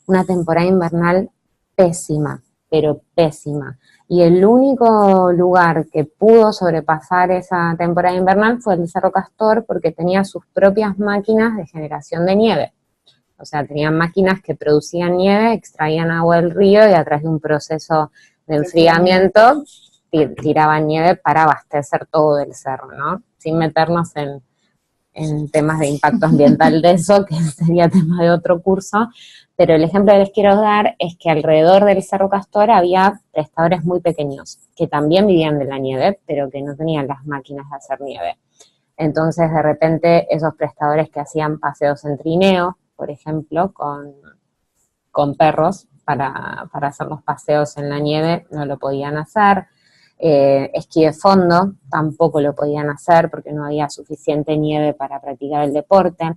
una temporada invernal pésima, pero pésima. Y el único lugar que pudo sobrepasar esa temporada invernal fue el Cerro Castor, porque tenía sus propias máquinas de generación de nieve. O sea, tenían máquinas que producían nieve, extraían agua del río y a través de un proceso de enfriamiento tiraban nieve para abastecer todo el cerro, ¿no? Sin meternos en temas de impacto ambiental de eso, que sería tema de otro curso, pero el ejemplo que les quiero dar es que alrededor del Cerro Castor había prestadores muy pequeños, que también vivían de la nieve, pero que no tenían las máquinas de hacer nieve. Entonces, de repente, esos prestadores que hacían paseos en trineo, por ejemplo, con perros para hacer los paseos en la nieve, no lo podían hacer. Esquí de fondo tampoco lo podían hacer porque no había suficiente nieve para practicar el deporte.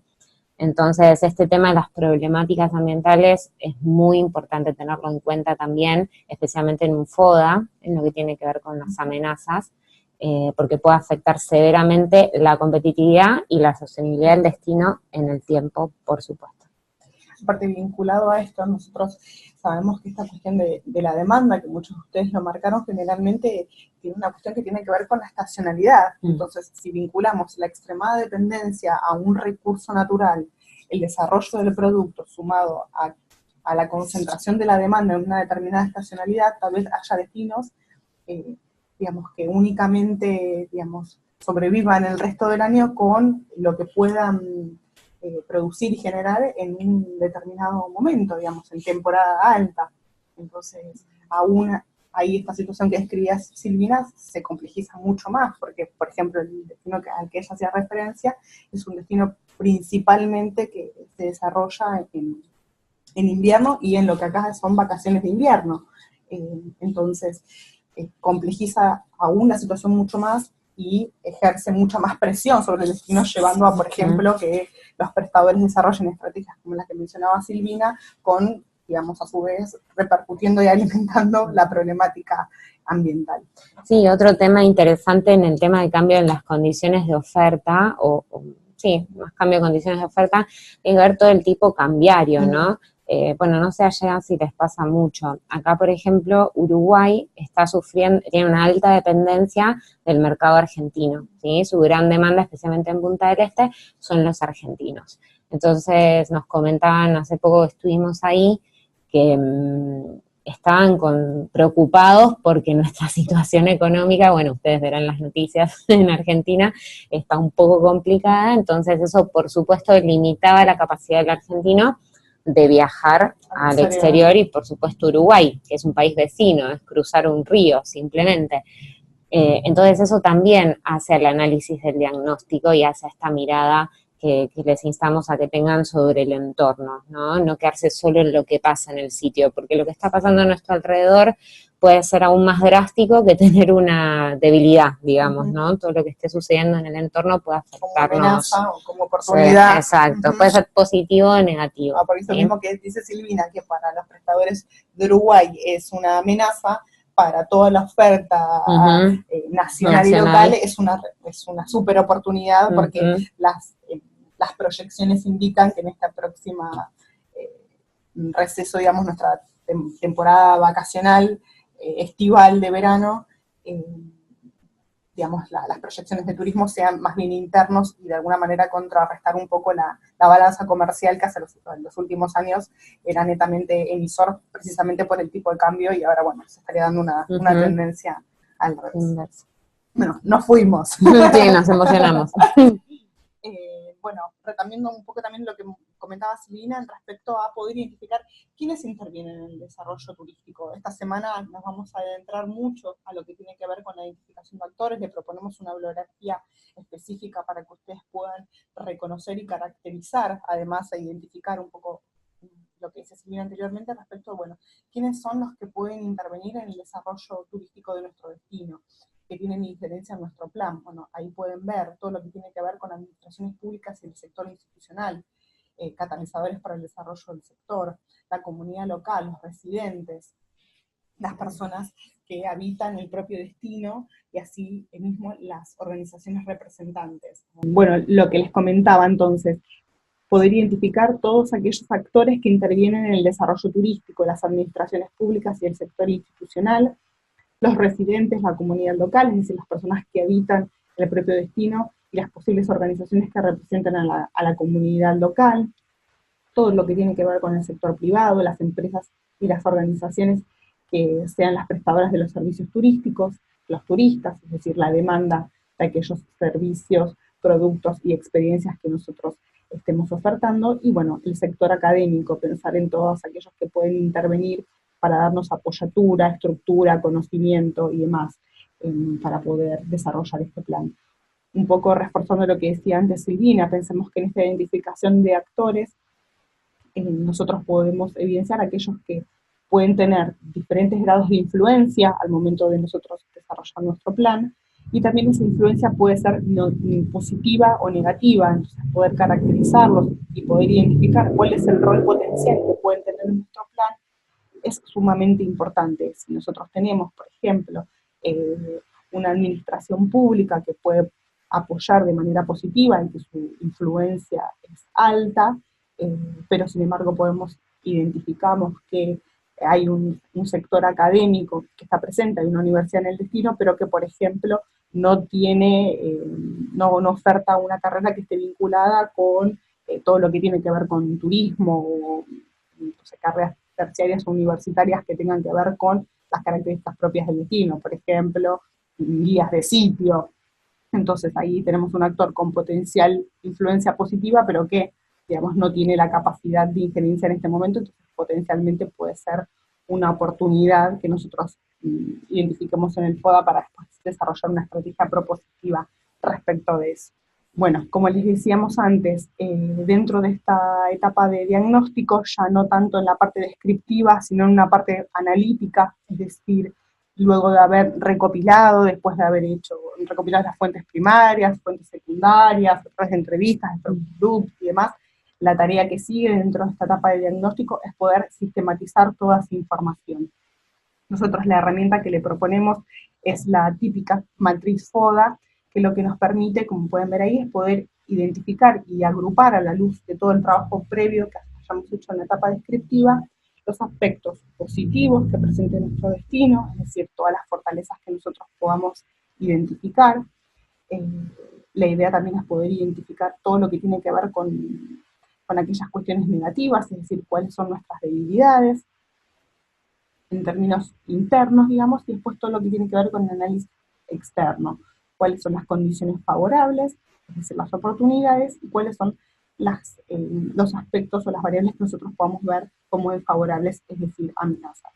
Entonces, este tema de las problemáticas ambientales es muy importante tenerlo en cuenta también, especialmente en un FODA, en lo que tiene que ver con las amenazas, porque puede afectar severamente la competitividad y la sostenibilidad del destino en el tiempo, por supuesto. Aparte, vinculado a esto, nosotros sabemos que esta cuestión de la demanda, que muchos de ustedes lo marcaron, generalmente tiene una cuestión que tiene que ver con la estacionalidad. Entonces, si vinculamos la extremada dependencia a un recurso natural, el desarrollo del producto sumado a la concentración de la demanda en una determinada estacionalidad, tal vez haya destinos, digamos, que únicamente, digamos, sobrevivan el resto del año con lo que puedan producir y generar en un determinado momento, digamos, en temporada alta. Entonces, aún ahí esta situación que describías, Silvina, se complejiza mucho más, porque, por ejemplo, el destino al que ella hacía referencia es un destino principalmente que se desarrolla en invierno y en lo que acá son vacaciones de invierno. Entonces, complejiza aún la situación mucho más y ejerce mucha más presión sobre el destino, llevando a, por ejemplo, que los prestadores desarrollen estrategias como las que mencionaba Silvina, con, digamos, a su vez, repercutiendo y alimentando la problemática ambiental. Sí, otro tema interesante en el tema de cambio en las condiciones de oferta, sí, más cambio de condiciones de oferta, es ver todo el tipo cambiario, ¿no? Bueno, no sé allá si les pasa mucho. Acá, por ejemplo, Uruguay está sufriendo, tiene una alta dependencia del mercado argentino, ¿sí? Su gran demanda, especialmente en Punta del Este, son los argentinos. Entonces, nos comentaban, hace poco estuvimos ahí, que estaban preocupados porque nuestra situación económica, bueno, ustedes verán las noticias en Argentina, está un poco complicada, entonces eso por supuesto limitaba la capacidad del argentino de viajar al exterior y por supuesto Uruguay, que es un país vecino, es cruzar un río simplemente. Entonces eso también hace el análisis del diagnóstico y hace esta mirada que les instamos a que tengan sobre el entorno, ¿no? No quedarse solo en lo que pasa en el sitio, porque lo que está pasando a nuestro alrededor puede ser aún más drástico que tener una debilidad, digamos, ¿no? Todo lo que esté sucediendo en el entorno puede afectarnos. Como amenaza o como oportunidad. Sí, exacto, puede ser positivo o negativo. Por eso mismo que dice Silvina, que para los prestadores de Uruguay es una amenaza, para toda la oferta nacional y local es una super oportunidad, porque las proyecciones indican que en esta próxima receso, digamos, nuestra temporada vacacional, estival de verano, digamos, las proyecciones de turismo sean más bien internos y de alguna manera contrarrestar un poco la balanza comercial que hace los últimos años era netamente emisor, precisamente por el tipo de cambio, y ahora, bueno, se estaría dando una tendencia al revés. Bueno, nos fuimos. Sí, nos emocionamos. Bueno, retomando un poco también lo que comentaba Silvina respecto a poder identificar quiénes intervienen en el desarrollo turístico. Esta semana nos vamos a adentrar mucho a lo que tiene que ver con la identificación de actores. Le proponemos una bibliografía específica para que ustedes puedan reconocer y caracterizar, además de identificar un poco lo que dice Silvina anteriormente respecto a, bueno, quiénes son los que pueden intervenir en el desarrollo turístico de nuestro destino, que tienen injerencia en nuestro plan. Bueno, ahí pueden ver todo lo que tiene que ver con administraciones públicas y el sector institucional, catalizadores para el desarrollo del sector, la comunidad local, los residentes, las personas que habitan el propio destino y así mismo las organizaciones representantes. Bueno, lo que les comentaba entonces, poder identificar todos aquellos actores que intervienen en el desarrollo turístico, las administraciones públicas y el sector institucional, los residentes, la comunidad local, es decir, las personas que habitan el propio destino y las posibles organizaciones que representan a la comunidad local, todo lo que tiene que ver con el sector privado, las empresas y las organizaciones que sean las prestadoras de los servicios turísticos, los turistas, es decir, la demanda de aquellos servicios, productos y experiencias que nosotros estemos ofertando, y bueno, el sector académico, pensar en todos aquellos que pueden intervenir para darnos apoyatura, estructura, conocimiento y demás, para poder desarrollar este plan. Un poco reforzando lo que decía antes Silvina, pensemos que en esta identificación de actores nosotros podemos evidenciar aquellos que pueden tener diferentes grados de influencia al momento de nosotros desarrollar nuestro plan, y también esa influencia puede ser positiva o negativa, entonces poder caracterizarlos y poder identificar cuál es el rol potencial que pueden tener en nuestro plan es sumamente importante. Si nosotros tenemos, por ejemplo, una administración pública que puede apoyar de manera positiva y que su influencia es alta, pero sin embargo identificamos que hay un sector académico que está presente, hay una universidad en el destino, pero que, por ejemplo, no tiene, no oferta una carrera que esté vinculada con todo lo que tiene que ver con turismo o carreras terciarias o universitarias que tengan que ver con las características propias del destino, por ejemplo, guías de sitio. Entonces ahí tenemos un actor con potencial influencia positiva, pero que, digamos, no tiene la capacidad de injerencia en este momento, entonces potencialmente puede ser una oportunidad que nosotros identifiquemos en el FODA para después desarrollar una estrategia propositiva respecto de eso. Bueno, como les decíamos antes, dentro de esta etapa de diagnóstico, ya no tanto en la parte descriptiva, sino en una parte analítica, es decir, luego de haber recopilado, después de haber recopilado las fuentes primarias, fuentes secundarias, otras entrevistas, groups y demás, la tarea que sigue dentro de esta etapa de diagnóstico es poder sistematizar toda esa información. Nosotros la herramienta que le proponemos es la típica matriz FODA, que lo que nos permite, como pueden ver ahí, es poder identificar y agrupar a la luz de todo el trabajo previo que hayamos hecho en la etapa descriptiva, los aspectos positivos que presente nuestro destino, es decir, todas las fortalezas que nosotros podamos identificar. La idea también es poder identificar todo lo que tiene que ver con aquellas cuestiones negativas, es decir, cuáles son nuestras debilidades. en términos internos, digamos, y después todo lo que tiene que ver con el análisis externo. Cuáles son las condiciones favorables, es decir, las oportunidades, y cuáles son los aspectos o las variables que nosotros podamos ver como desfavorables, es decir, amenazas.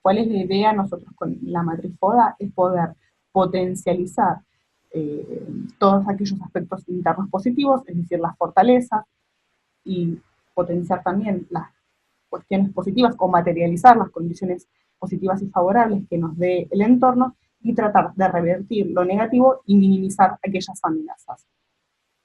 ¿Cuál es la idea nosotros con la matriz FODA? Es poder potencializar todos aquellos aspectos internos positivos, es decir, las fortalezas, y potenciar también las cuestiones positivas o materializar las condiciones positivas y favorables que nos dé el entorno y tratar de revertir lo negativo y minimizar aquellas amenazas.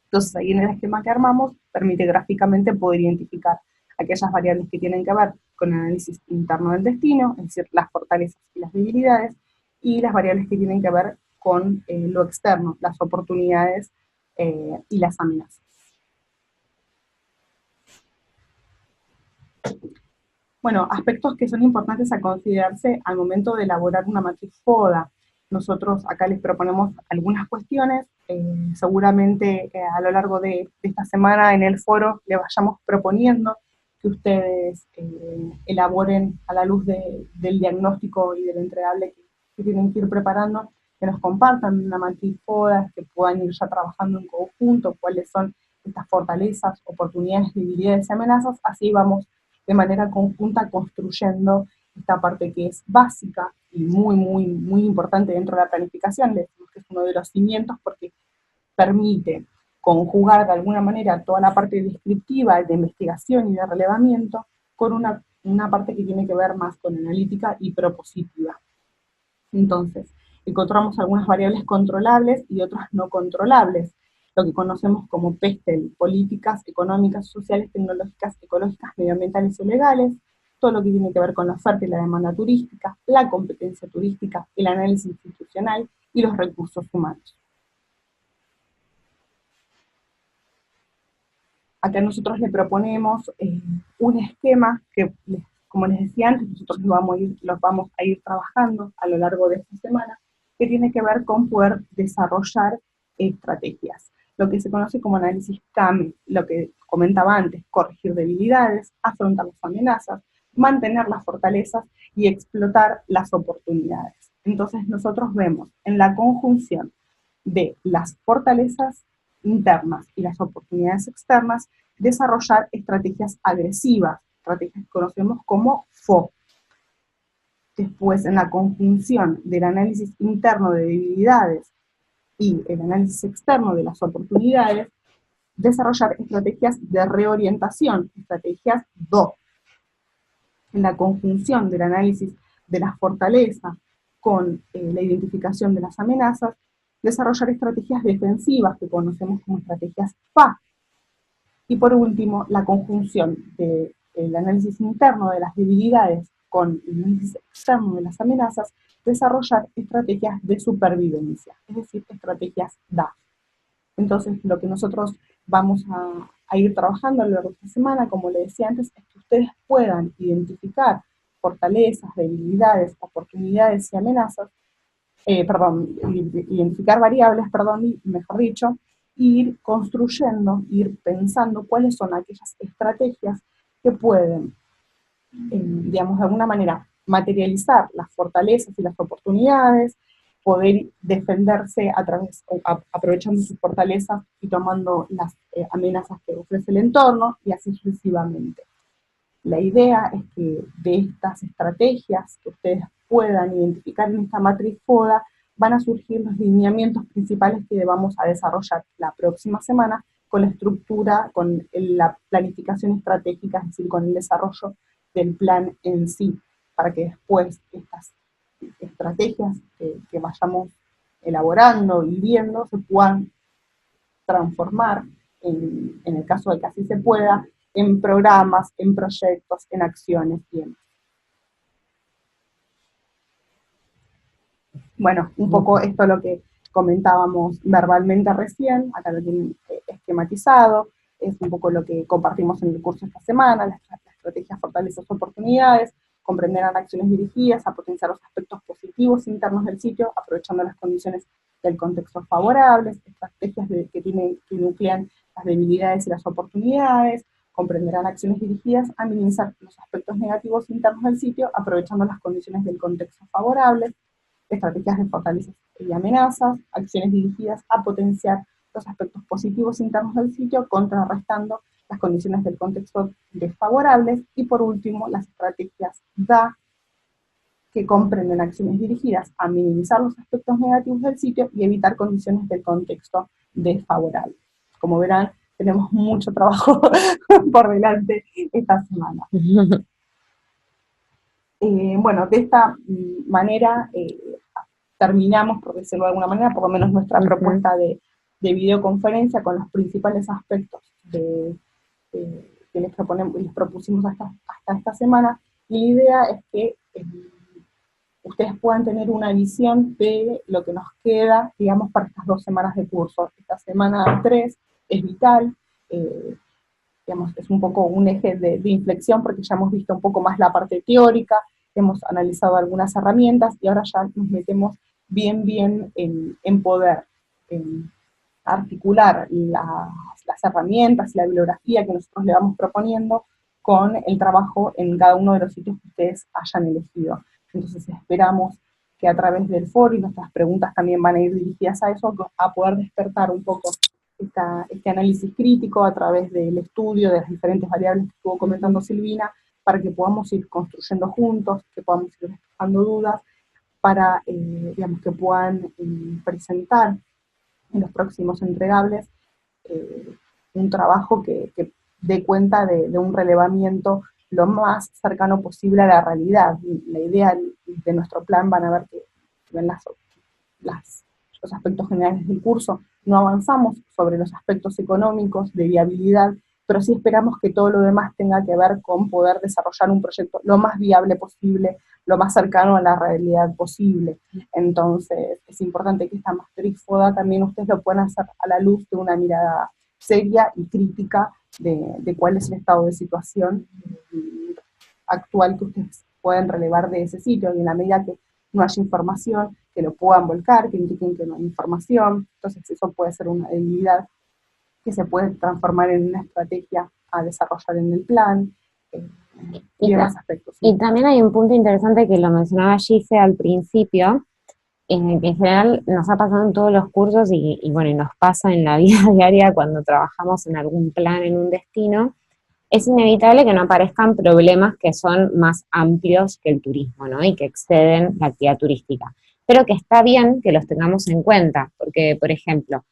Entonces ahí en el esquema que armamos permite gráficamente poder identificar aquellas variables que tienen que ver con el análisis interno del destino, es decir, las fortalezas y las debilidades, y las variables que tienen que ver con lo externo, las oportunidades y las amenazas. Bueno, aspectos que son importantes a considerarse al momento de elaborar una matriz FODA. Nosotros acá les proponemos algunas cuestiones, seguramente a lo largo de esta semana en el foro le vayamos proponiendo que ustedes elaboren a la luz del diagnóstico y del entregable que tienen que ir preparando, que nos compartan una matriz FODA, que puedan ir ya trabajando en conjunto, cuáles son estas fortalezas, oportunidades, debilidades y amenazas, así vamos de manera conjunta construyendo esta parte que es básica y muy importante dentro de la planificación. Le decimos que es uno de los cimientos porque permite conjugar de alguna manera toda la parte descriptiva de investigación y de relevamiento con una parte que tiene que ver más con analítica y propositiva. Entonces, encontramos algunas variables controlables y otras no controlables, lo que conocemos como PESTEL, políticas económicas, sociales, tecnológicas, ecológicas, medioambientales o legales, todo lo que tiene que ver con la oferta y la demanda turística, la competencia turística, el análisis institucional y los recursos humanos. Acá nosotros le proponemos un esquema que, como les decía antes, nosotros los vamos a ir trabajando a lo largo de esta semana, que tiene que ver con poder desarrollar estrategias. Lo que se conoce como análisis CAME, lo que comentaba antes, corregir debilidades, afrontar las amenazas, mantener las fortalezas y explotar las oportunidades. Entonces nosotros vemos en la conjunción de las fortalezas internas y las oportunidades externas, desarrollar estrategias agresivas, estrategias que conocemos como FO. Después, en la conjunción del análisis interno de debilidades y el análisis externo de las oportunidades, desarrollar estrategias de reorientación, estrategias DO. En la conjunción del análisis de las fortalezas con la identificación de las amenazas, desarrollar estrategias defensivas que conocemos como estrategias FA. Y por último, la conjunción del análisis interno de las debilidades con el análisis externo de las amenazas, desarrollar estrategias de supervivencia, es decir, estrategias DAF. Entonces, lo que nosotros vamos a ir trabajando a lo largo de esta semana, como le decía antes, es que ustedes puedan identificar fortalezas, debilidades, oportunidades y amenazas, identificar variables, mejor dicho, e ir construyendo, ir pensando cuáles son aquellas estrategias que pueden, digamos, de alguna manera materializar las fortalezas y las oportunidades, poder defenderse aprovechando sus fortalezas y tomando las amenazas que ofrece el entorno, y así sucesivamente. La idea es que de estas estrategias que ustedes puedan identificar en esta matriz FODA, van a surgir los lineamientos principales que vamos a desarrollar la próxima semana con la estructura, con la planificación estratégica, es decir, con el desarrollo del plan en sí, para que después estas estrategias que vayamos elaborando y viendo se puedan transformar, en el caso de que así se pueda, en programas, en proyectos, en acciones y demás. Bueno, un poco esto es lo que comentábamos verbalmente recién, acá lo tienen esquematizado, es un poco lo que compartimos en el curso esta semana, las estrategias, fortalezas, oportunidades, comprenderán acciones dirigidas a potenciar los aspectos positivos internos del sitio, aprovechando las condiciones del contexto favorables, estrategias que nuclean las debilidades y las oportunidades, comprenderán acciones dirigidas a minimizar los aspectos negativos internos del sitio, aprovechando las condiciones del contexto favorables, estrategias de fortalezas y amenazas, acciones dirigidas a potenciar los aspectos positivos internos del sitio, contrarrestando las condiciones del contexto desfavorables, y por último, las estrategias DA, que comprenden acciones dirigidas a minimizar los aspectos negativos del sitio y evitar condiciones del contexto desfavorable. Como verán, tenemos mucho trabajo por delante esta semana. Bueno, de esta manera terminamos, por decirlo de alguna manera, por lo menos nuestra propuesta de videoconferencia con los principales aspectos que les propusimos hasta esta semana, y la idea es que ustedes puedan tener una visión de lo que nos queda, digamos, para estas 2 semanas de curso. Esta semana 3 es vital, digamos, es un poco un eje de inflexión, porque ya hemos visto un poco más la parte teórica, hemos analizado algunas herramientas, y ahora ya nos metemos bien en poder articular las herramientas y la bibliografía que nosotros le vamos proponiendo con el trabajo en cada uno de los sitios que ustedes hayan elegido. Entonces esperamos que a través del foro, y nuestras preguntas también van a ir dirigidas a eso, a poder despertar un poco este análisis crítico a través del estudio de las diferentes variables que estuvo comentando Silvina, para que podamos ir construyendo juntos, que podamos ir despejando dudas, para digamos, que puedan presentar en los próximos entregables un trabajo que dé cuenta de un relevamiento lo más cercano posible a la realidad. La idea de nuestro plan, van a ver que ven los aspectos generales del curso, no avanzamos sobre los aspectos económicos de viabilidad, pero sí esperamos que todo lo demás tenga que ver con poder desarrollar un proyecto lo más viable posible, lo más cercano a la realidad posible. Entonces, es importante que esta matriz FODA también ustedes lo puedan hacer a la luz de una mirada seria y crítica de cuál es el estado de situación actual que ustedes pueden relevar de ese sitio, y en la medida que no haya información, que lo puedan volcar, que indiquen que no hay información. Entonces eso puede ser una debilidad que se puede transformar en una estrategia a desarrollar en el plan, y demás aspectos. Y también hay un punto interesante que lo mencionaba Gise al principio, que en general nos ha pasado en todos los cursos y bueno, y nos pasa en la vida diaria cuando trabajamos en algún plan, en un destino. Es inevitable que no aparezcan problemas que son más amplios que el turismo, ¿no? Y que exceden la actividad turística. Pero que está bien que los tengamos en cuenta, porque, por ejemplo,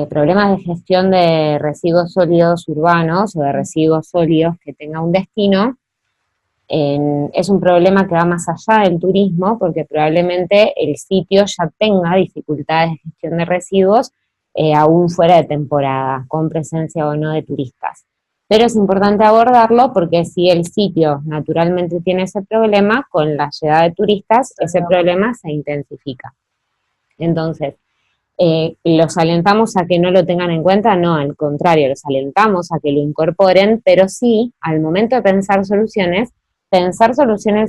problemas de gestión de residuos sólidos urbanos o de residuos sólidos que tenga un destino, es un problema que va más allá del turismo, porque probablemente el sitio ya tenga dificultades de gestión de residuos, aún fuera de temporada, con presencia o no de turistas. Pero es importante abordarlo porque si el sitio naturalmente tiene ese problema, con la llegada de turistas, ese problema se intensifica. Entonces, ¿los alentamos a que no lo tengan en cuenta? No, al contrario, los alentamos a que lo incorporen, pero sí, al momento de pensar soluciones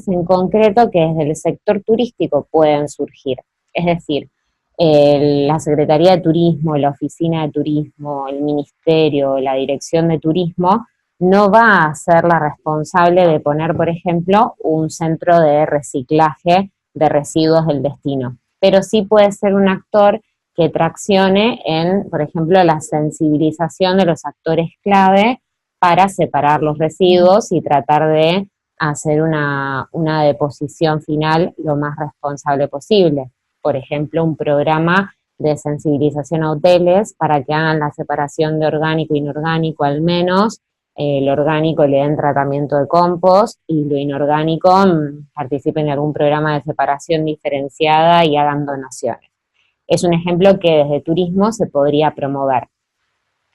en concreto que desde el sector turístico pueden surgir. Es decir, la Secretaría de Turismo, la Oficina de Turismo, el Ministerio, la Dirección de Turismo, no va a ser la responsable de poner, por ejemplo, un centro de reciclaje de residuos del destino, pero sí puede ser un actor que traccione en, por ejemplo, la sensibilización de los actores clave para separar los residuos y tratar de hacer una deposición final lo más responsable posible. Por ejemplo, un programa de sensibilización a hoteles para que hagan la separación de orgánico e inorgánico al menos, lo orgánico le den tratamiento de compost y lo inorgánico participen en algún programa de separación diferenciada y hagan donaciones. Es un ejemplo que desde turismo se podría promover.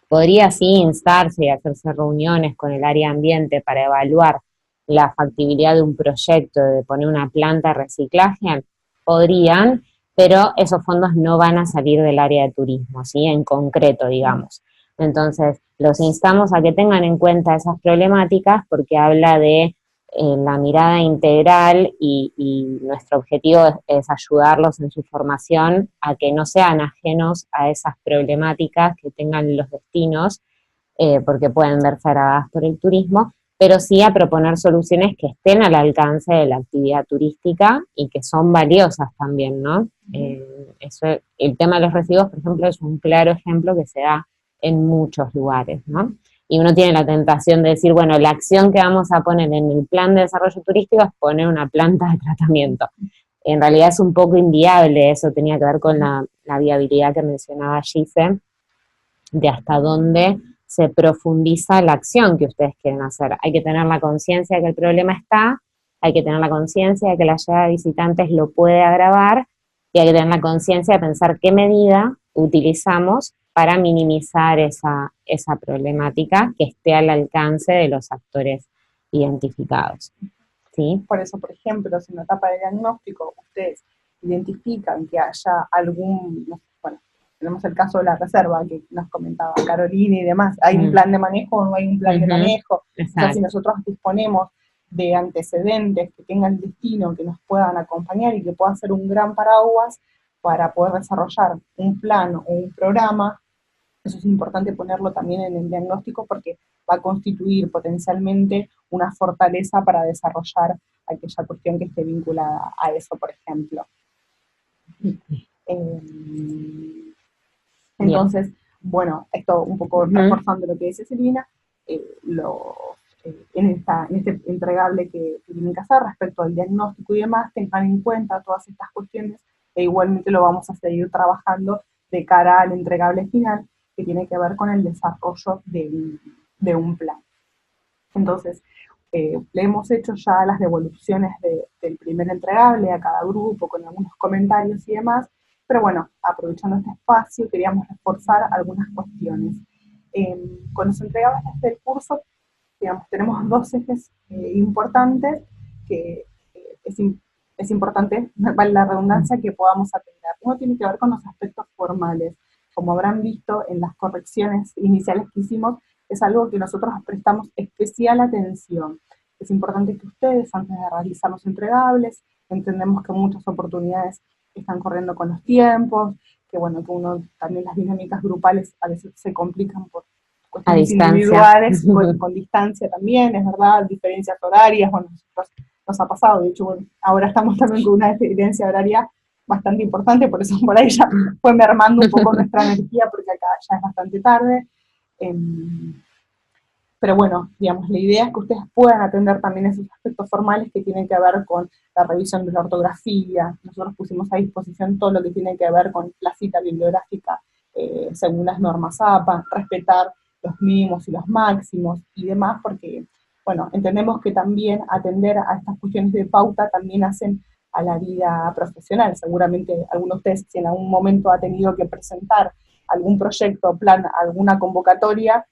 Podría así instarse y hacerse reuniones con el área ambiente para evaluar la factibilidad de un proyecto de poner una planta de reciclaje. Podrían, pero esos fondos no van a salir del área de turismo, ¿sí? En concreto, digamos. Entonces, los instamos a que tengan en cuenta esas problemáticas porque habla de la mirada integral y nuestro objetivo es ayudarlos en su formación a que no sean ajenos a esas problemáticas que tengan los destinos, porque pueden verse agravadas por el turismo, pero sí a proponer soluciones que estén al alcance de la actividad turística y que son valiosas también, ¿no? El tema de los residuos, por ejemplo, es un claro ejemplo que se da en muchos lugares, ¿no? Y uno tiene la tentación de decir, bueno, la acción que vamos a poner en el plan de desarrollo turístico es poner una planta de tratamiento. En realidad es un poco inviable, eso tenía que ver con la viabilidad que mencionaba Gise, de hasta dónde se profundiza la acción que ustedes quieren hacer. Hay que tener la conciencia de que el problema está, hay que tener la conciencia de que la llegada de visitantes lo puede agravar, y hay que tener la conciencia de pensar qué medida utilizamos para minimizar esa problemática que esté al alcance de los actores identificados. ¿Sí? Por eso, por ejemplo, si en la etapa de diagnóstico ustedes identifican que haya algún, bueno, tenemos el caso de la reserva que nos comentaba Carolina y demás, ¿hay un plan de manejo o no hay un plan de manejo? O sea, si nosotros disponemos de antecedentes que tengan destino, que nos puedan acompañar y que puedan ser un gran paraguas para poder desarrollar un plan o un programa, eso es importante ponerlo también en el diagnóstico porque va a constituir potencialmente una fortaleza para desarrollar aquella cuestión que esté vinculada a eso, por ejemplo. Entonces, bueno, esto un poco reforzando lo que dice Silvina, en este entregable que tienen que hacer respecto al diagnóstico y demás, tengan en cuenta todas estas cuestiones e igualmente lo vamos a seguir trabajando de cara al entregable final, que tiene que ver con el desarrollo de un plan. Entonces, le hemos hecho ya las devoluciones del primer entregable a cada grupo con algunos comentarios y demás, pero bueno, aprovechando este espacio queríamos reforzar algunas cuestiones. Con los entregables del curso, digamos, tenemos dos ejes importantes que es importante, vale la redundancia, que podamos atender. Uno tiene que ver con los aspectos formales. Como habrán visto en las correcciones iniciales que hicimos, es algo que nosotros prestamos especial atención. Es importante que ustedes, antes de realizar los entregables, entendemos que muchas oportunidades están corriendo con los tiempos, que bueno, que uno también las dinámicas grupales a veces se complican por cuestiones individuales, con distancia también, es verdad, diferencias horarias, bueno, nosotros nos ha pasado, de hecho, bueno, ahora estamos también con una diferencia horaria bastante importante, por eso por ahí ya fue mermando un poco nuestra energía, porque acá ya es bastante tarde. Pero bueno, digamos, la idea es que ustedes puedan atender también esos aspectos formales que tienen que ver con la revisión de la ortografía. Nosotros pusimos a disposición todo lo que tiene que ver con la cita bibliográfica según las normas APA, respetar los mínimos y los máximos y demás, porque, bueno, entendemos que también atender a estas cuestiones de pauta también hacen a la vida profesional. Seguramente alguno de ustedes, si en algún momento ha tenido que presentar algún proyecto, plan, alguna convocatoria,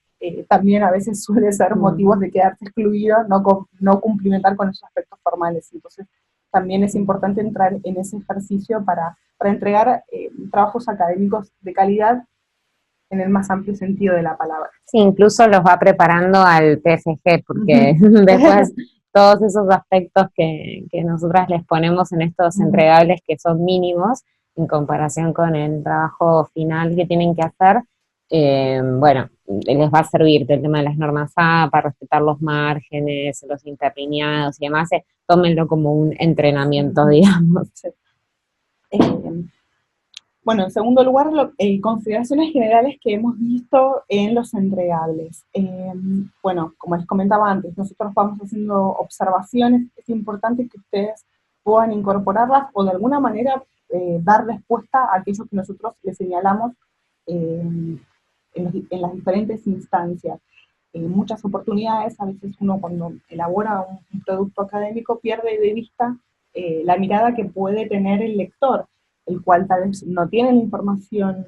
también a veces suele ser motivos de quedarse excluido, no cumplimentar con esos aspectos formales. Entonces, también es importante entrar en ese ejercicio para entregar trabajos académicos de calidad en el más amplio sentido de la palabra. Sí, incluso los va preparando al PSG, porque después todos esos aspectos que nosotras les ponemos en estos entregables que son mínimos en comparación con el trabajo final que tienen que hacer, bueno, les va a servir el tema de las normas APA, respetar los márgenes, los interlineados y demás, tómenlo como un entrenamiento, digamos. Sí. Bueno, en segundo lugar, consideraciones generales que hemos visto en los entregables. Bueno, como les comentaba antes, nosotros vamos haciendo observaciones, es importante que ustedes puedan incorporarlas o de alguna manera dar respuesta a aquello que nosotros les señalamos en las diferentes instancias. En muchas oportunidades, a veces uno cuando elabora un producto académico pierde de vista la mirada que puede tener el lector, el cual tal vez no tiene la información,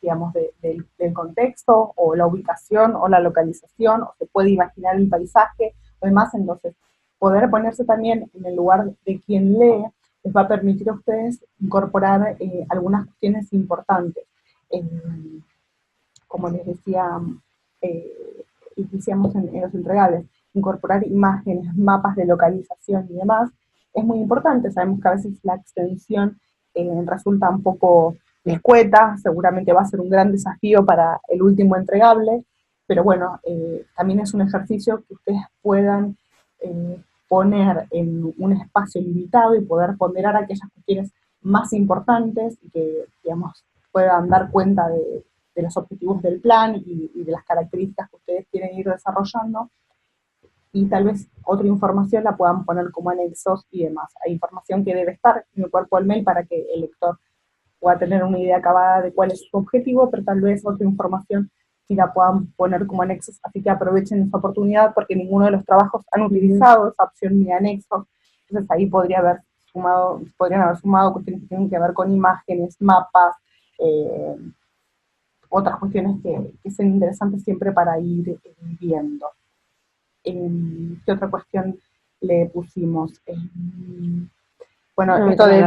digamos, del contexto, o la ubicación, o la localización, o se puede imaginar el paisaje, o demás. Entonces, poder ponerse también en el lugar de quien lee, les va a permitir a ustedes incorporar algunas cuestiones importantes. Como les decía, decíamos en los entregables, incorporar imágenes, mapas de localización y demás, es muy importante. Sabemos que a veces la extensión resulta un poco escueta, seguramente va a ser un gran desafío para el último entregable, pero bueno, también es un ejercicio que ustedes puedan poner en un espacio limitado y poder ponderar aquellas cuestiones más importantes y que, digamos, puedan dar cuenta de los objetivos del plan y de las características que ustedes quieren ir desarrollando, y tal vez otra información la puedan poner como anexos y demás. Hay información que debe estar en el cuerpo del mail para que el lector pueda tener una idea acabada de cuál es su objetivo, pero tal vez otra información si la puedan poner como anexos, así que aprovechen esa oportunidad porque ninguno de los trabajos han utilizado esa opción de anexos, entonces ahí podrían haber sumado cuestiones que tienen que ver con imágenes, mapas, otras cuestiones que son interesantes siempre para ir viendo. ¿Qué otra cuestión le pusimos? Bueno, esto de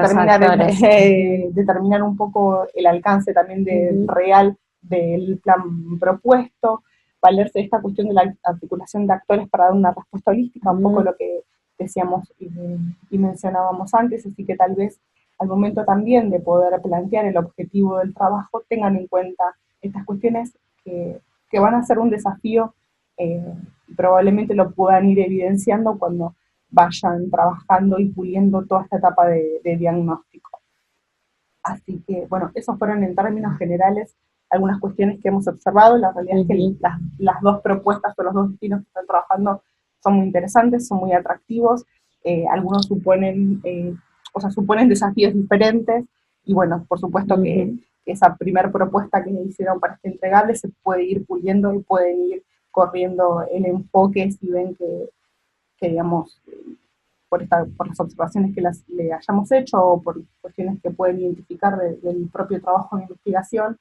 determinar un poco el alcance también real del plan propuesto, valerse de esta cuestión de la articulación de actores para dar una respuesta holística, un poco lo que decíamos y mencionábamos antes, así que tal vez al momento también de poder plantear el objetivo del trabajo, tengan en cuenta estas cuestiones que van a ser un desafío, probablemente lo puedan ir evidenciando cuando vayan trabajando y puliendo toda esta etapa de diagnóstico. Así que, bueno, esos fueron en términos generales algunas cuestiones que hemos observado. La realidad es que las dos propuestas o los dos destinos que están trabajando son muy interesantes, son muy atractivos, algunos suponen desafíos diferentes, y bueno, por supuesto que esa primera propuesta que hicieron para este entregable se puede ir puliendo y pueden ir corriendo el enfoque si ven que digamos, por las observaciones que le hayamos hecho o por cuestiones que pueden identificar del propio trabajo de investigación,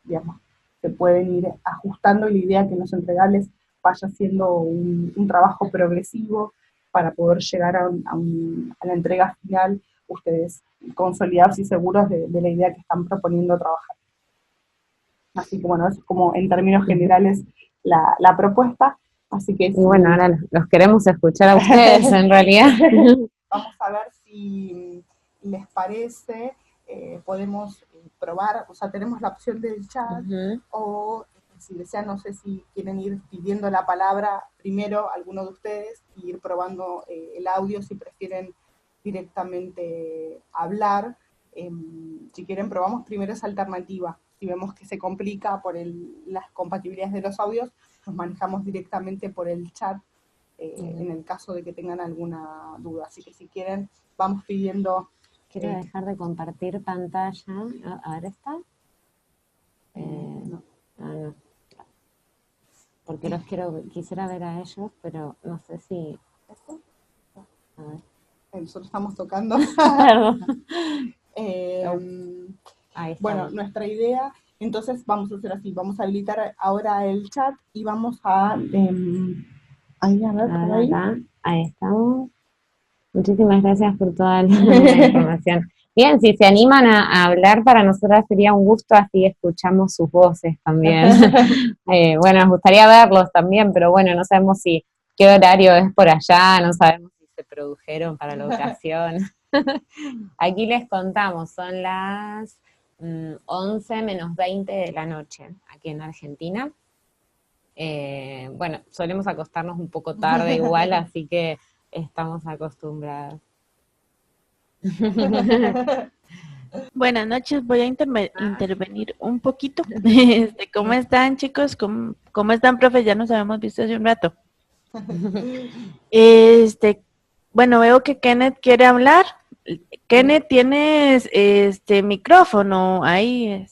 digamos, se pueden ir ajustando, y la idea que en los entregables vaya siendo un trabajo progresivo para poder llegar a la entrega final, ustedes consolidados y seguros de la idea que están proponiendo trabajar. Así que bueno, eso es como en términos generales la propuesta. Así que y bueno, ahora los queremos escuchar a ustedes en realidad. Vamos a ver si les parece, podemos probar, o sea, tenemos la opción del chat, o si desean, no sé si quieren ir pidiendo la palabra primero alguno de ustedes y ir probando el audio, si prefieren directamente hablar. Si quieren, probamos primero esa alternativa. Si vemos que se complica por las compatibilidades de los audios, nos manejamos directamente por el chat, en el caso de que tengan alguna duda. Así que si quieren, vamos pidiendo... Quiero dejar de compartir pantalla. A ver, ¿está? No. Porque quisiera ver a ellos, pero no sé si... ¿Esto? A ver. Nosotros estamos tocando. Perdón. Bueno, nuestra idea, entonces vamos a hacer así, vamos a habilitar ahora el chat y vamos a... Ahí estamos. Muchísimas gracias por toda la información. Bien, si se animan a hablar, para nosotras sería un gusto, así escuchamos sus voces también. Bueno, nos gustaría verlos también, pero bueno, no sabemos qué horario es por allá, no sabemos si se produjeron para la ocasión. Aquí les contamos, son las 11 menos 20 de la noche, aquí en Argentina. Bueno, solemos acostarnos un poco tarde igual, así que estamos acostumbrados. Buenas noches, voy a intervenir un poquito. ¿Cómo están, chicos? ¿Cómo están, profe? Ya nos habíamos visto hace un rato. Bueno, veo que Kenneth quiere hablar. Kenneth, tienes micrófono ahí,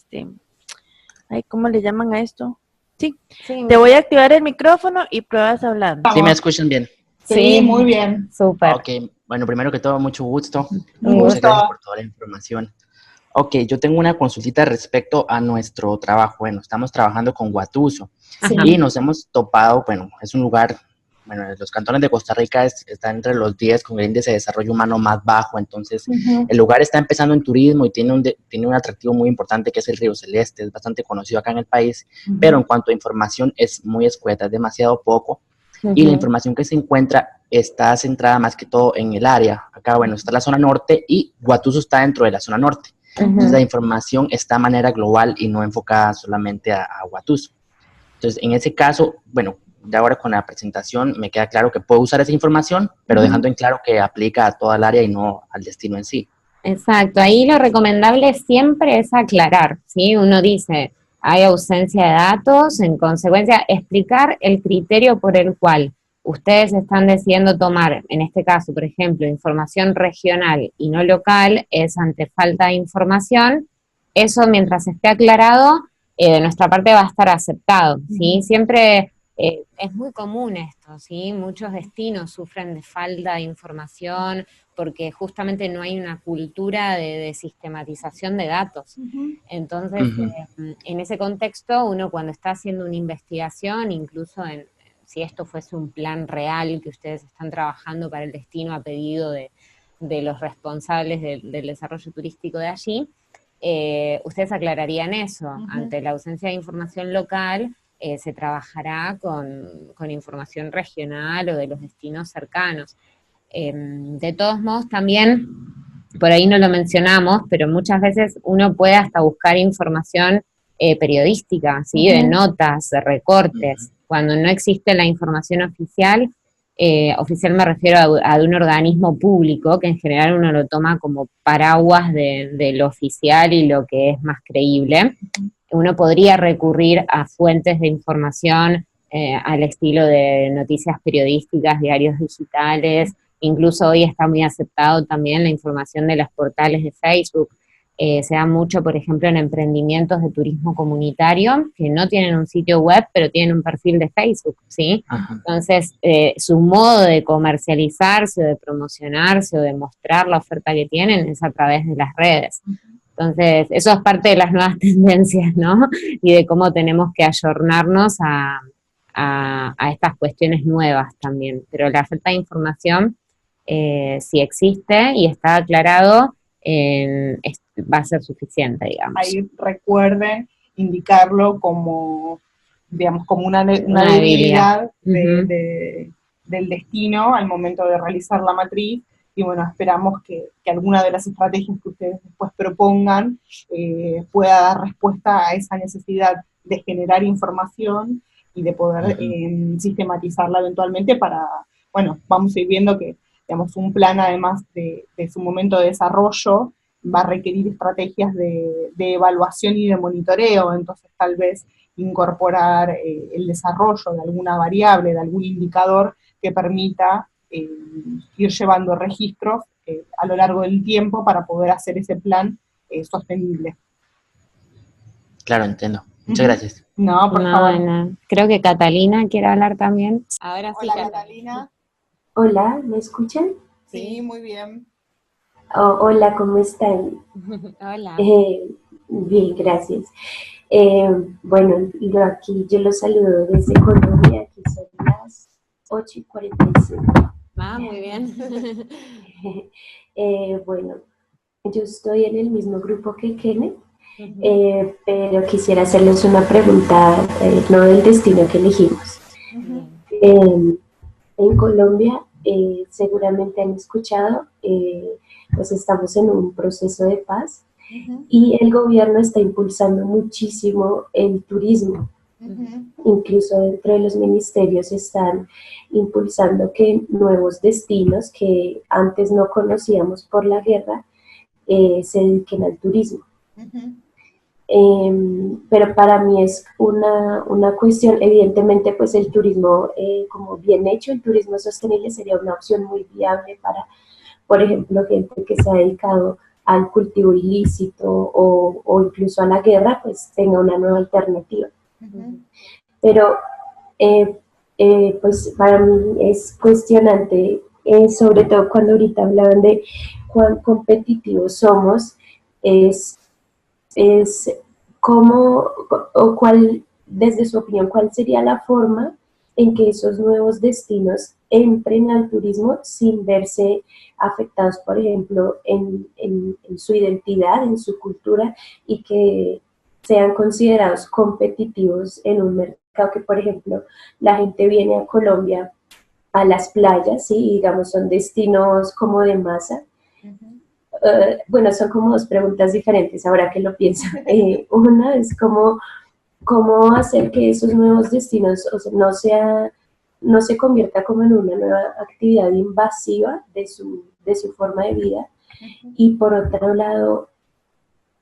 ¿cómo le llaman a esto? Sí. Te voy a activar el micrófono y pruebas hablando. ¿Sí me escuchan bien? Sí, muy bien. Súper. Ok, bueno, primero que todo, mucho gusto. Un Muchas gusto. gracias por toda la información. Ok, yo tengo una consultita respecto a nuestro trabajo. Bueno, estamos trabajando con Guatuso y nos hemos topado, bueno, es un lugar, bueno, los cantones de Costa Rica están entre los 10 con el índice de desarrollo humano más bajo, entonces el lugar está empezando en turismo y tiene un atractivo muy importante que es el Río Celeste, es bastante conocido acá en el país, pero en cuanto a información es muy escueta, es demasiado poco. Y la información que se encuentra está centrada más que todo en el área. Acá, bueno, está la zona norte y Guatuso está dentro de la zona norte. Entonces la información está de manera global y no enfocada solamente a Guatuso. Entonces, en ese caso, bueno, de ahora con la presentación me queda claro que puedo usar esa información, pero dejando en claro que aplica a toda el área y no al destino en sí. Exacto, ahí lo recomendable siempre es aclarar, ¿sí? Uno dice, hay ausencia de datos, en consecuencia, explicar el criterio por el cual ustedes están decidiendo tomar, en este caso, por ejemplo, información regional y no local, es ante falta de información. Eso, mientras esté aclarado, de nuestra parte va a estar aceptado, ¿sí? Siempre es muy común esto, ¿sí? Muchos destinos sufren de falta de información porque justamente no hay una cultura de sistematización de datos. Entonces, en ese contexto, uno cuando está haciendo una investigación, incluso si esto fuese un plan real que ustedes están trabajando para el destino a pedido de los responsables del desarrollo turístico de allí, ustedes aclararían eso. Ante la ausencia de información local, se trabajará con información regional o de los destinos cercanos. De todos modos, también, por ahí no lo mencionamos, pero muchas veces uno puede hasta buscar información periodística, ¿sí? De notas, de recortes. Cuando no existe la información oficial, oficial me refiero a de un organismo público, que en general uno lo toma como paraguas de lo oficial y lo que es más creíble. Uno podría recurrir a fuentes de información al estilo de noticias periodísticas, diarios digitales. Incluso hoy está muy aceptado también la información de los portales de Facebook. Se da mucho, por ejemplo, en emprendimientos de turismo comunitario que no tienen un sitio web, pero tienen un perfil de Facebook, ¿sí? Entonces, su modo de comercializarse o de promocionarse o de mostrar la oferta que tienen es a través de las redes. Entonces, eso es parte de las nuevas tendencias, ¿no? Y de cómo tenemos que ayornarnos a estas cuestiones nuevas también. Pero la falta de información, si existe y está aclarado, va a ser suficiente, digamos. Ahí recuerden indicarlo como, digamos, como una debilidad del destino al momento de realizar la matriz. Y bueno, esperamos que alguna de las estrategias que ustedes después propongan pueda dar respuesta a esa necesidad de generar información y de poder sistematizarla eventualmente para, bueno, vamos a ir viendo que, digamos, un plan además de su momento de desarrollo va a requerir estrategias de evaluación y de monitoreo, entonces tal vez incorporar el desarrollo de alguna variable, de algún indicador que permita ir llevando registros a lo largo del tiempo para poder hacer ese plan sostenible. Claro, entiendo. Muchas gracias. No, por favor. No. Creo que Catalina quiere hablar también. Ahora sí. Hola, Catalina. Hola, ¿me escuchan? Sí, muy bien. Hola, ¿cómo están? Hola. Bien, gracias. Bueno, aquí yo los saludo desde Colombia, aquí son las 8:45. Muy bien. Bueno, yo estoy en el mismo grupo que Kenneth, pero quisiera hacerles una pregunta, no del destino que elegimos. En Colombia, seguramente han escuchado, pues estamos en un proceso de paz y el gobierno está impulsando muchísimo el turismo. Incluso dentro de los ministerios están impulsando que nuevos destinos que antes no conocíamos por la guerra se dediquen al turismo. Pero para mí es una cuestión, evidentemente pues el turismo como bien hecho, el turismo sostenible sería una opción muy viable para, por ejemplo, gente que se ha dedicado al cultivo ilícito o incluso a la guerra, pues tenga una nueva alternativa. Pero pues para mí es cuestionante, sobre todo cuando ahorita hablaban de cuán competitivos somos, es cómo o cuál, desde su opinión, cuál sería la forma en que esos nuevos destinos entren al turismo sin verse afectados, por ejemplo, en su identidad, en su cultura, y que sean considerados competitivos en un mercado que, por ejemplo, la gente viene a Colombia a las playas, ¿sí? Digamos, son destinos como de masa. Bueno, son como dos preguntas diferentes ahora que lo pienso. Una es como cómo hacer que esos nuevos destinos, o sea, no se convierta como en una nueva actividad invasiva de su forma de vida, y por otro lado,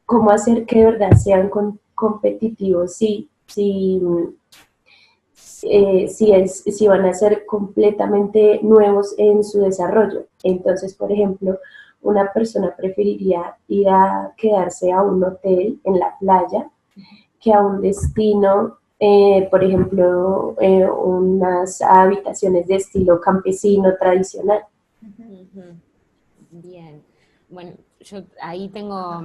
cómo hacer que de verdad sean competitivos, si van a ser completamente nuevos en su desarrollo. Entonces, por ejemplo, una persona preferiría ir a quedarse a un hotel en la playa que a un destino, por ejemplo, unas habitaciones de estilo campesino tradicional. Bien. Bueno, yo ahí tengo,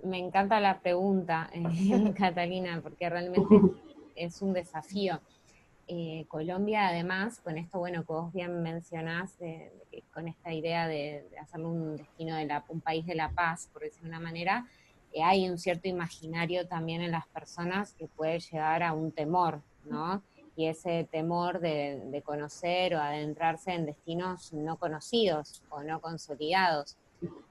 me encanta la pregunta, Catalina, porque realmente es un desafío. Colombia, además, con esto, bueno, que vos bien mencionás, con esta idea de hacerlo un destino un país de la paz, por decirlo de una manera, hay un cierto imaginario también en las personas que puede llegar a un temor, ¿no? Y ese temor de conocer o adentrarse en destinos no conocidos o no consolidados.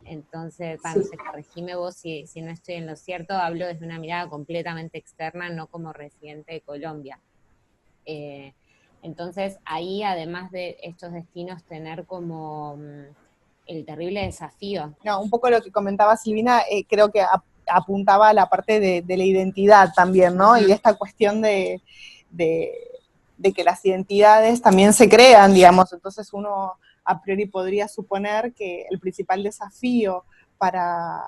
Entonces, no sé, corregime vos si no estoy en lo cierto, hablo desde una mirada completamente externa, no como residente de Colombia. Entonces, ahí, además de estos destinos, tener como el terrible desafío. No, un poco lo que comentaba Silvina, creo que apuntaba a la parte de la identidad también, ¿no? Y de esta cuestión de que las identidades también se crean, digamos. Entonces uno a priori podría suponer que el principal desafío para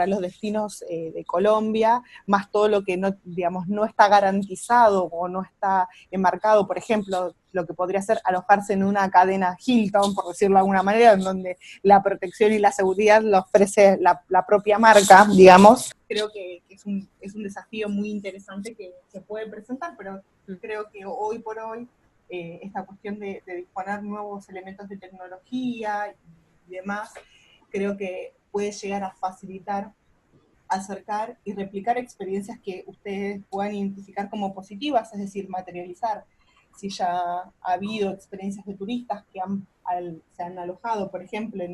los destinos de Colombia, más todo lo que no, digamos, no está garantizado o no está enmarcado, por ejemplo, lo que podría ser alojarse en una cadena Hilton, por decirlo de alguna manera, en donde la protección y la seguridad lo ofrece la propia marca, digamos. Creo que es un desafío muy interesante que se puede presentar, pero creo que hoy por hoy esta cuestión de disponer nuevos elementos de tecnología y demás, creo que puede llegar a facilitar, acercar y replicar experiencias que ustedes puedan identificar como positivas, es decir, materializar. Si ya ha habido experiencias de turistas que se han alojado, por ejemplo,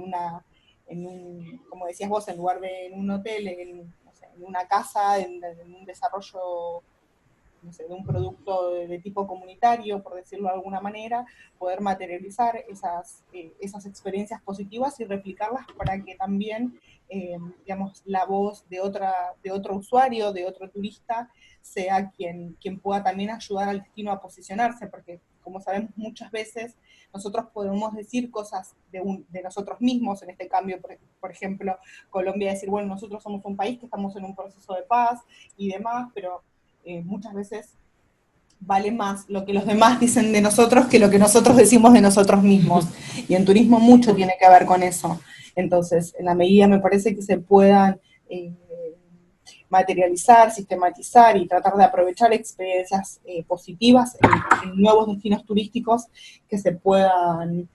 como decías vos, en lugar de en un hotel, en una casa, en un desarrollo, no sé, de un producto de tipo comunitario, por decirlo de alguna manera, poder materializar esas experiencias positivas y replicarlas para que también, digamos, la voz de otro usuario, de otro turista, sea quien pueda también ayudar al destino a posicionarse, porque como sabemos muchas veces nosotros podemos decir cosas de nosotros mismos, en este cambio, por ejemplo, Colombia decir, bueno, nosotros somos un país que estamos en un proceso de paz y demás, pero muchas veces vale más lo que los demás dicen de nosotros que lo que nosotros decimos de nosotros mismos. Y en turismo mucho tiene que ver con eso. Entonces, en la medida me parece que se puedan materializar, sistematizar y tratar de aprovechar experiencias positivas en nuevos destinos turísticos que se puedan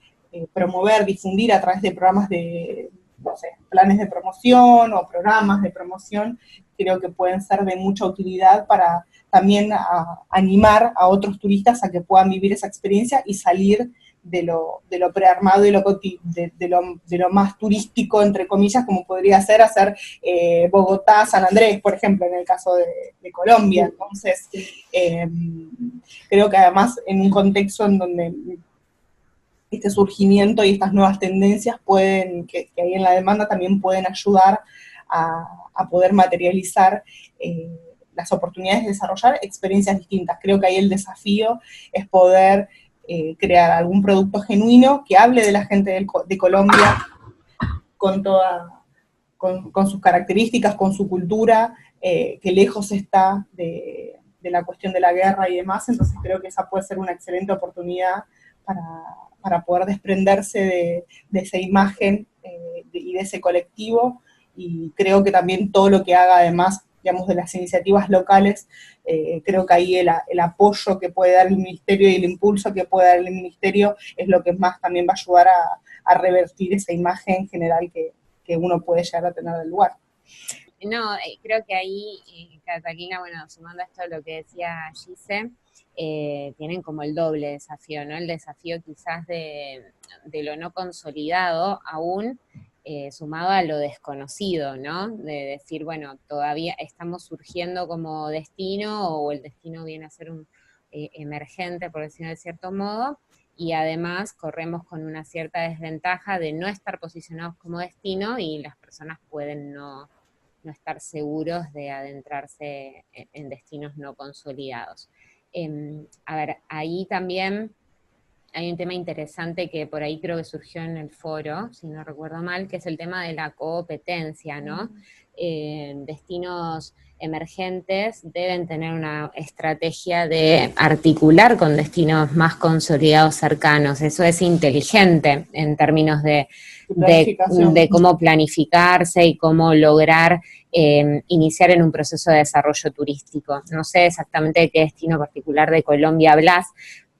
promover, difundir a través de programas de, no sé, planes de promoción o programas de promoción, creo que pueden ser de mucha utilidad para también animar a otros turistas a que puedan vivir esa experiencia y salir de lo prearmado y de lo más turístico, entre comillas, como podría ser hacer Bogotá, San Andrés, por ejemplo, en el caso de Colombia. Entonces, creo que además en un contexto en donde este surgimiento y estas nuevas tendencias que hay en la demanda, también pueden ayudar a poder materializar las oportunidades de desarrollar experiencias distintas. Creo que ahí el desafío es poder crear algún producto genuino que hable de la gente de Colombia con sus características, con su cultura, que lejos está de la cuestión de la guerra y demás. Entonces creo que esa puede ser una excelente oportunidad para poder desprenderse de esa imagen y de ese colectivo, y creo que también todo lo que haga además, digamos, de las iniciativas locales, creo que ahí el apoyo que puede dar el Ministerio y el impulso que puede dar el Ministerio es lo que más también va a ayudar a revertir esa imagen general que uno puede llegar a tener del lugar. No, creo que ahí, Catalina, bueno, sumando esto a lo que decía Gise, tienen como el doble desafío, ¿no? El desafío quizás de lo no consolidado aún, sumado a lo desconocido, ¿no? De decir, bueno, todavía estamos surgiendo como destino, o el destino viene a ser un emergente, por decirlo de cierto modo, y además corremos con una cierta desventaja de no estar posicionados como destino, y las personas pueden no estar seguros de adentrarse en destinos no consolidados. A ver, ahí también hay un tema interesante que por ahí creo que surgió en el foro, si no recuerdo mal, que es el tema de la competencia, ¿no? Destinos emergentes deben tener una estrategia de articular con destinos más consolidados cercanos. Eso es inteligente en términos de cómo planificarse y cómo lograr iniciar en un proceso de desarrollo turístico. No sé exactamente de qué destino particular de Colombia hablas,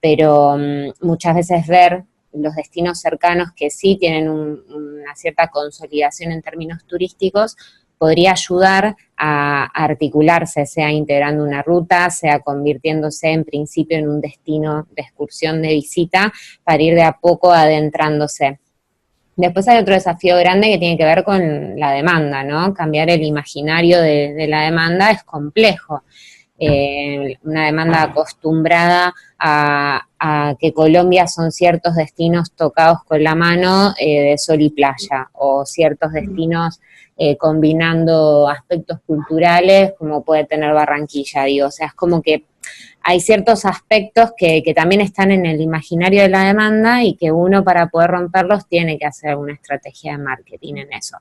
pero muchas veces ver los destinos cercanos que sí tienen una cierta consolidación en términos turísticos podría ayudar a articularse, sea integrando una ruta, sea convirtiéndose en principio en un destino de excursión, de visita, para ir de a poco adentrándose. Después hay otro desafío grande que tiene que ver con la demanda, ¿no? Cambiar el imaginario de la demanda es complejo. Una demanda acostumbrada a que Colombia son ciertos destinos tocados con la mano de sol y playa, o ciertos destinos combinando aspectos culturales como puede tener Barranquilla, digo, o sea, es como que hay ciertos aspectos que también están en el imaginario de la demanda y que uno para poder romperlos tiene que hacer una estrategia de marketing en eso.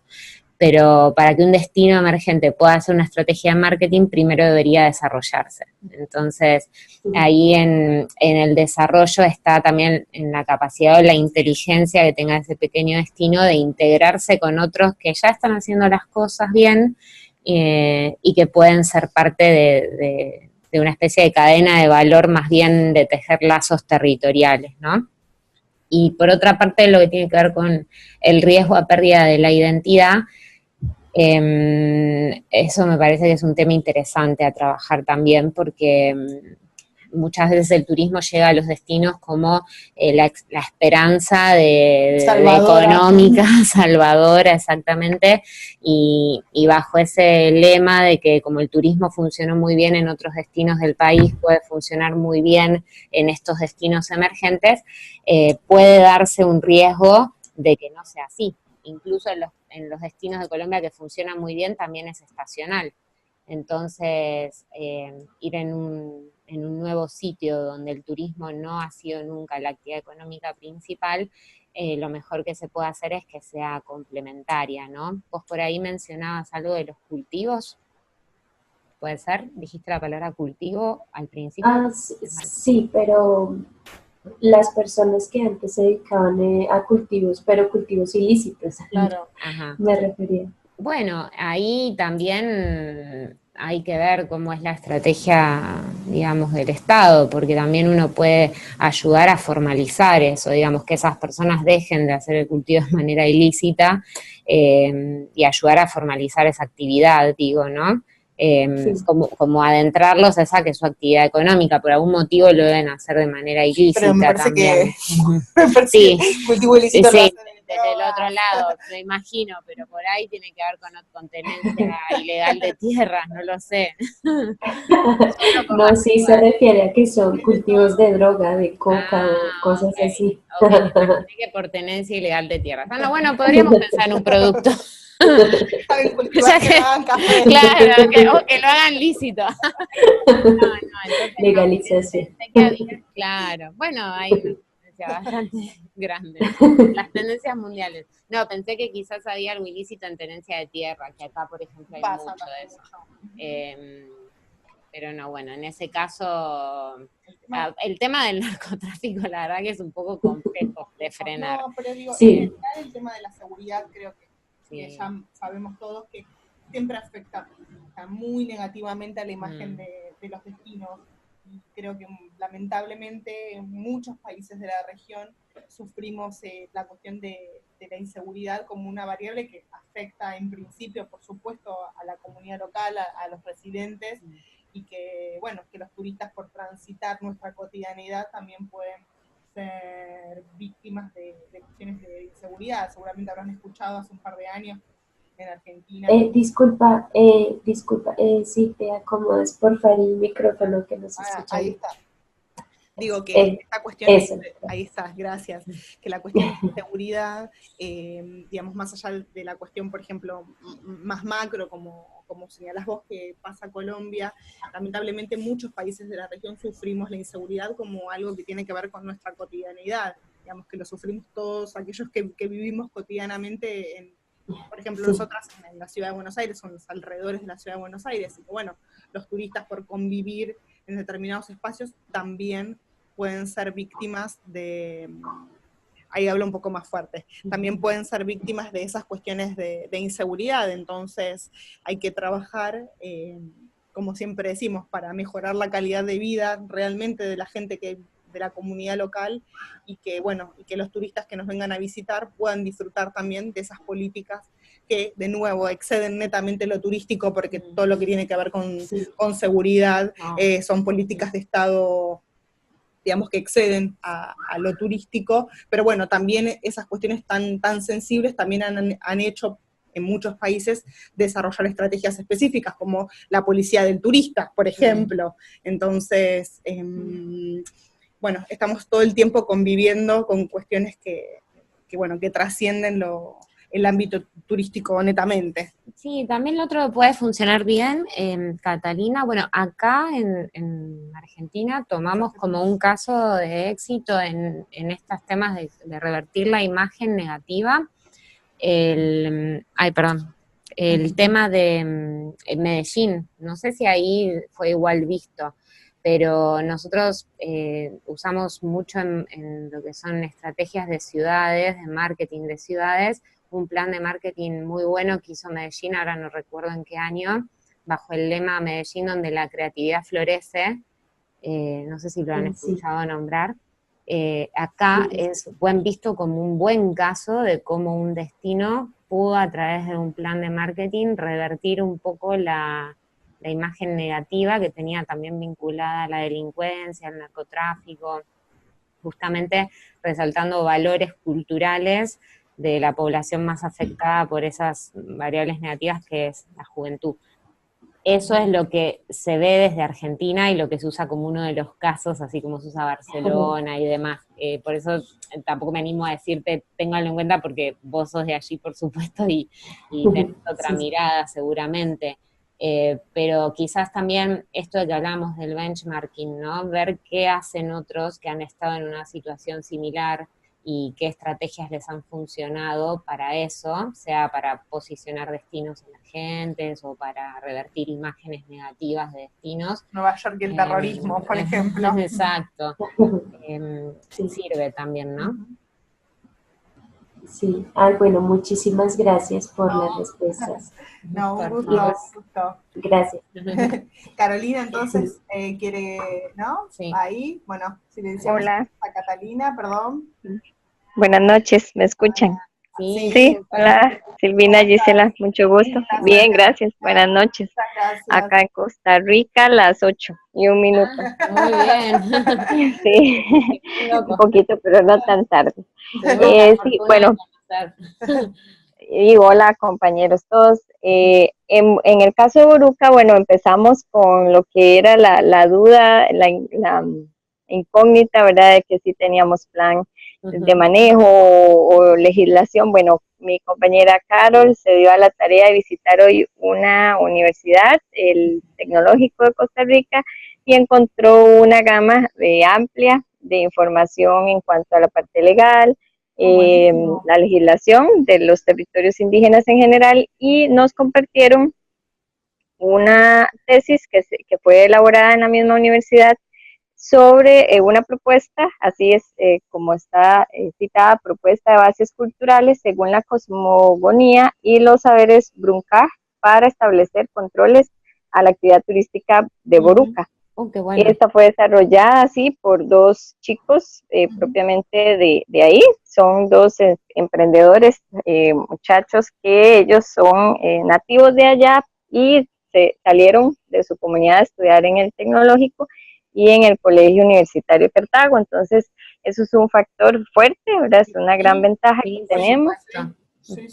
Pero para que un destino emergente pueda hacer una estrategia de marketing, primero debería desarrollarse. Entonces, ahí en el desarrollo está también en la capacidad o la inteligencia que tenga ese pequeño destino de integrarse con otros que ya están haciendo las cosas bien y que pueden ser parte de una especie de cadena de valor, más bien de tejer lazos territoriales, ¿no? Y por otra parte, lo que tiene que ver con el riesgo a pérdida de la identidad, eso me parece que es un tema interesante a trabajar también, porque muchas veces el turismo llega a los destinos como la esperanza de económica, salvadora, exactamente, y bajo ese lema de que como el turismo funcionó muy bien en otros destinos del país, puede funcionar muy bien en estos destinos emergentes, puede darse un riesgo de que no sea así. Incluso en los destinos de Colombia que funcionan muy bien también es estacional. Entonces, ir en un nuevo sitio donde el turismo no ha sido nunca la actividad económica principal, lo mejor que se puede hacer es que sea complementaria, ¿no? Vos por ahí mencionabas algo de los cultivos, ¿puede ser? ¿Dijiste la palabra cultivo al principio? Sí, pero las personas que antes se dedicaban a cultivos, pero cultivos ilícitos, claro. Me refería. Bueno, ahí también hay que ver cómo es la estrategia, digamos, del Estado, porque también uno puede ayudar a formalizar eso, digamos, que esas personas dejen de hacer el cultivo de manera ilícita y ayudar a formalizar esa actividad, digo, ¿no? Sí. Como adentrarlos a esa que es su actividad económica, por algún motivo lo deben hacer de manera ilícita. Pero me parece también. Me parece sí. Que el cultivo ilícito sí. lo hacen Desde el otro lado, lo imagino, pero por ahí tiene que ver con tenencia ilegal de tierras, no lo sé. No, sí se refiere a que son cultivos de droga, de coca o cosas así. Okay. Que por tenencia ilegal de tierras. Bueno, podríamos pensar en un producto. que hagan café. Claro, que lo hagan lícito. Entonces, legalización. Claro, bueno, hay una tendencia bastante grande. Las tendencias mundiales. No, pensé que quizás había algo ilícito en tenencia de tierra, que acá, por ejemplo, hay mucho de eso. Pero no, bueno, en ese caso, el tema del narcotráfico, la verdad que es un poco complejo de frenar. No, pero digo, sí. el tema de la seguridad creo que ya sabemos todos que siempre afecta muy negativamente a la imagen de los destinos. Y creo que lamentablemente en muchos países de la región sufrimos la cuestión de la inseguridad como una variable que afecta en principio, por supuesto, a la comunidad local, a los residentes, y que, bueno, que los turistas por transitar nuestra cotidianidad también pueden ser víctimas de cuestiones de inseguridad. Seguramente habrán escuchado hace un par de años en Argentina. Disculpa, si te acomodas por favor el micrófono que nos escucha. Ahí está. Digo que esta cuestión, ahí está, gracias, que la cuestión de inseguridad, digamos, más allá de la cuestión, por ejemplo, más macro, como señalás vos que pasa Colombia, lamentablemente muchos países de la región sufrimos la inseguridad como algo que tiene que ver con nuestra cotidianidad, digamos que lo sufrimos todos aquellos que vivimos cotidianamente, por ejemplo, nosotras en la Ciudad de Buenos Aires, son los alrededores de la Ciudad de Buenos Aires, y que bueno, los turistas por convivir en determinados espacios también pueden ser víctimas de, ahí hablo un poco más fuerte, también pueden ser víctimas de esas cuestiones de inseguridad, entonces hay que trabajar, como siempre decimos, para mejorar la calidad de vida realmente de la gente de la comunidad local, y que, bueno, y que los turistas que nos vengan a visitar puedan disfrutar también de esas políticas que, de nuevo, exceden netamente lo turístico, porque todo lo que tiene que ver con seguridad son políticas de Estado, digamos, que exceden a lo turístico, pero bueno, también esas cuestiones tan sensibles también han hecho en muchos países desarrollar estrategias específicas, como la policía del turista, por ejemplo. Entonces, bueno, estamos todo el tiempo conviviendo con cuestiones que trascienden el ámbito turístico netamente. Sí, también lo otro puede funcionar bien, Catalina, bueno, acá en Argentina tomamos como un caso de éxito en estos temas de revertir la imagen negativa, el tema de Medellín, no sé si ahí fue igual visto, pero nosotros usamos mucho en lo que son estrategias de ciudades, de marketing de ciudades, un plan de marketing muy bueno que hizo Medellín, ahora no recuerdo en qué año, bajo el lema Medellín donde la creatividad florece, no sé si lo han escuchado nombrar. Acá es visto como un buen caso de cómo un destino pudo a través de un plan de marketing revertir un poco la imagen negativa que tenía también vinculada a la delincuencia, al narcotráfico, justamente resaltando valores culturales de la población más afectada por esas variables negativas que es la juventud. Eso es lo que se ve desde Argentina y lo que se usa como uno de los casos, así como se usa Barcelona y demás. Por eso tampoco me animo a decirte, ténganlo en cuenta, porque vos sos de allí, por supuesto, y tenés otra mirada seguramente. Pero quizás también esto de que hablamos del benchmarking, ¿no? Ver qué hacen otros que han estado en una situación similar y qué estrategias les han funcionado para eso, sea para posicionar destinos emergentes o para revertir imágenes negativas de destinos. Nueva York y el terrorismo, por ejemplo. Exacto. Sirve también, ¿no? Sí, bueno, muchísimas gracias por las respuestas. No, un gusto. Gracias. Carolina, entonces, quiere, ¿no? Sí. Ahí, bueno, si le decíamos a Catalina, perdón. Buenas noches, ¿me escuchan? Sí, hola, Silvina, Gisela, mucho gusto. Bien, gracias, buenas noches. Acá en Costa Rica, las 8:01. Muy bien. Sí, un poquito, pero no tan tarde. Sí, bueno, y hola compañeros todos. En el caso de Boruca, bueno, empezamos con lo que era la duda, la incógnita, ¿verdad?, de que sí teníamos plan de manejo o legislación. Bueno, mi compañera Carol se dio a la tarea de visitar hoy una universidad, el Tecnológico de Costa Rica, y encontró una gama amplia de información en cuanto a la parte legal, la legislación de los territorios indígenas en general, y nos compartieron una tesis que fue elaborada en la misma universidad sobre una propuesta, así es como está citada, propuesta de bases culturales según la cosmogonía y los saberes Brunca para establecer controles a la actividad turística de Boruca. Qué bueno. Esta fue desarrollada así por dos chicos propiamente de ahí, son dos emprendedores, muchachos que ellos son nativos de allá y se salieron de su comunidad a estudiar en el Tecnológico y en el Colegio Universitario de Cartago. Entonces eso es un factor fuerte, ¿verdad? Es una gran ventaja que tenemos. Sí.